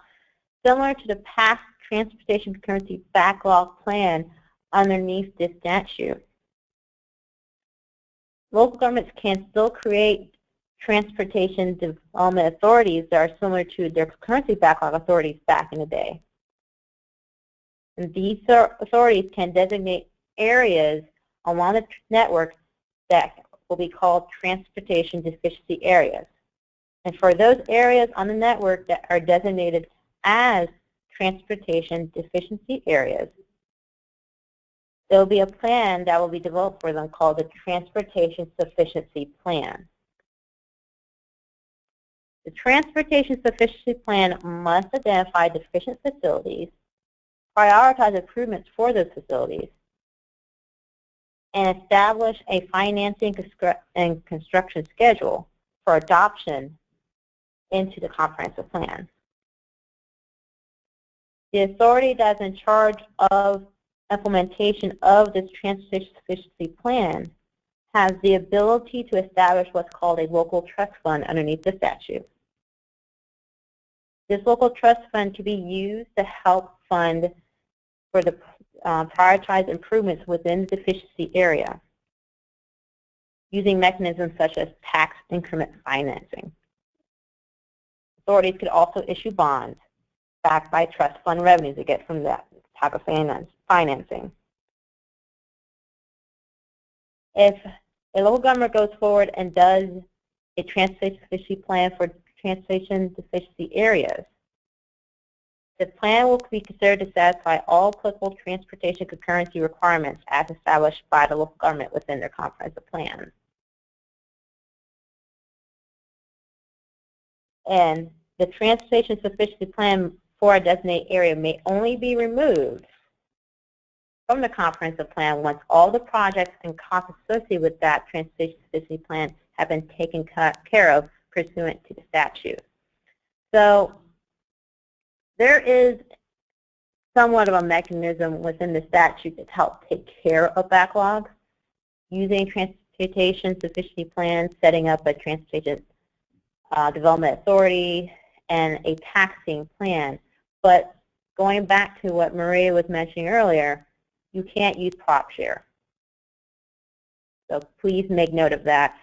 similar to the past transportation concurrency backlog plan underneath this statute, local governments can still create transportation development authorities that are similar to their concurrency backlog authorities back in the day. And these authorities can designate areas along the network that will be called transportation deficiency areas. And for those areas on the network that are designated as transportation deficiency areas, there will be a plan that will be developed for them called the Transportation Sufficiency Plan. The Transportation Sufficiency Plan must identify deficient facilities, prioritize improvements for those facilities, and establish a financing and construction schedule for adoption into the comprehensive plan. The authority that's in charge of implementation of this transportation sufficiency plan has the ability to establish what's called a local trust fund underneath the statute. This local trust fund can be used to help fund for the prioritized improvements within the deficiency area using mechanisms such as tax increment financing. Authorities could also issue bonds backed by trust fund revenues they get from that type of financing. If a local government goes forward and does a transportation sufficiency plan for transportation deficiency areas, the plan will be considered to satisfy all applicable transportation concurrency requirements as established by the local government within their comprehensive plan. And the transportation sufficiency plan for a designated area may only be removed from the comprehensive plan once all the projects and costs associated with that transportation sufficiency plan have been taken care of pursuant to the statute. So there is somewhat of a mechanism within the statute that helps take care of backlogs using transportation sufficiency plans, setting up a transportation development authority, and a taxing plan. But going back to what Maria was mentioning earlier, you can't use prop share. So please make note of that.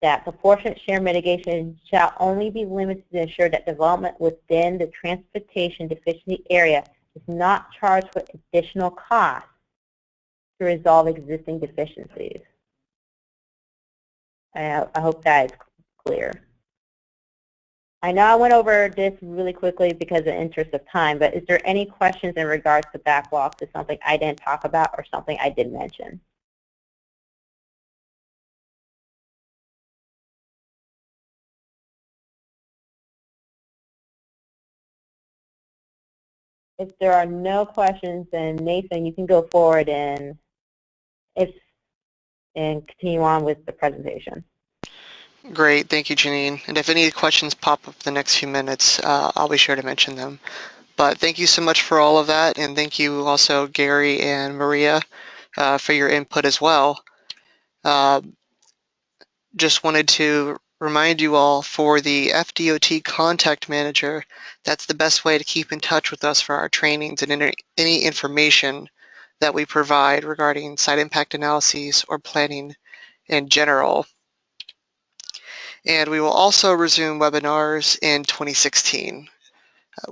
That proportionate share mitigation shall only be limited to ensure that development within the transportation deficiency area is not charged with additional costs to resolve existing deficiencies. I hope that is clear. I know I went over this really quickly because of the interest of time, but is there any questions in regards to backlogs? Is something I didn't talk about or something I did mention? If there are no questions, then Nathan, you can go forward and continue on with the presentation. Great, thank you, Janine. And if any questions pop up the next few minutes, I'll be sure to mention them. But thank you so much for all of that, and thank you also, Gary and Maria, for your input as well. Just wanted to remind you all, for the FDOT Contact Manager, that's the best way to keep in touch with us for our trainings and any information that we provide regarding site impact analyses or planning in general. And we will also resume webinars in 2016.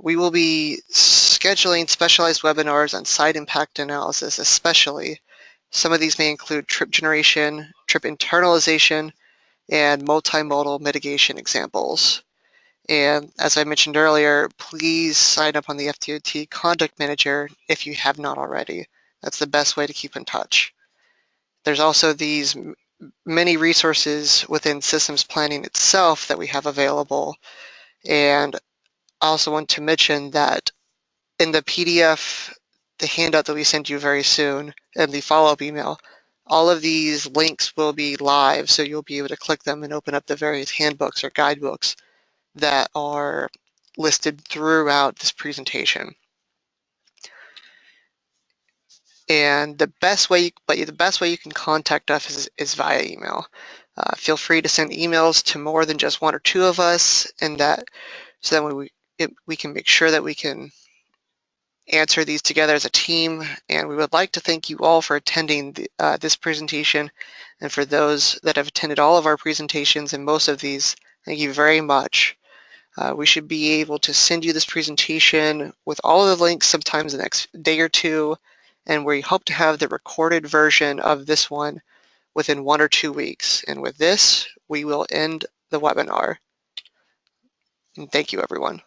We will be scheduling specialized webinars on site impact analysis especially. Some of these may include trip generation, trip internalization, and multimodal mitigation examples. And as I mentioned earlier, please sign up on the FDOT Conduct Manager if you have not already. That's the best way to keep in touch. There's also these many resources within systems planning itself that we have available. And I also want to mention that in the PDF, the handout that we send you very soon, and the follow-up email, all of these links will be live, so you'll be able to click them and open up the various handbooks or guidebooks that are listed throughout this presentation. And the best way you can contact us is via email. Feel free to send emails to more than just one or two of us, and so that we can make sure that we can answer these together as a team. And we would like to thank you all for attending this presentation, and for those that have attended all of our presentations and most of these, thank you very much. We should be able to send you this presentation with all of the links sometimes the next day or two, and we hope to have the recorded version of this one within 1 or 2 weeks. And with this, we will end the webinar. And thank you, everyone.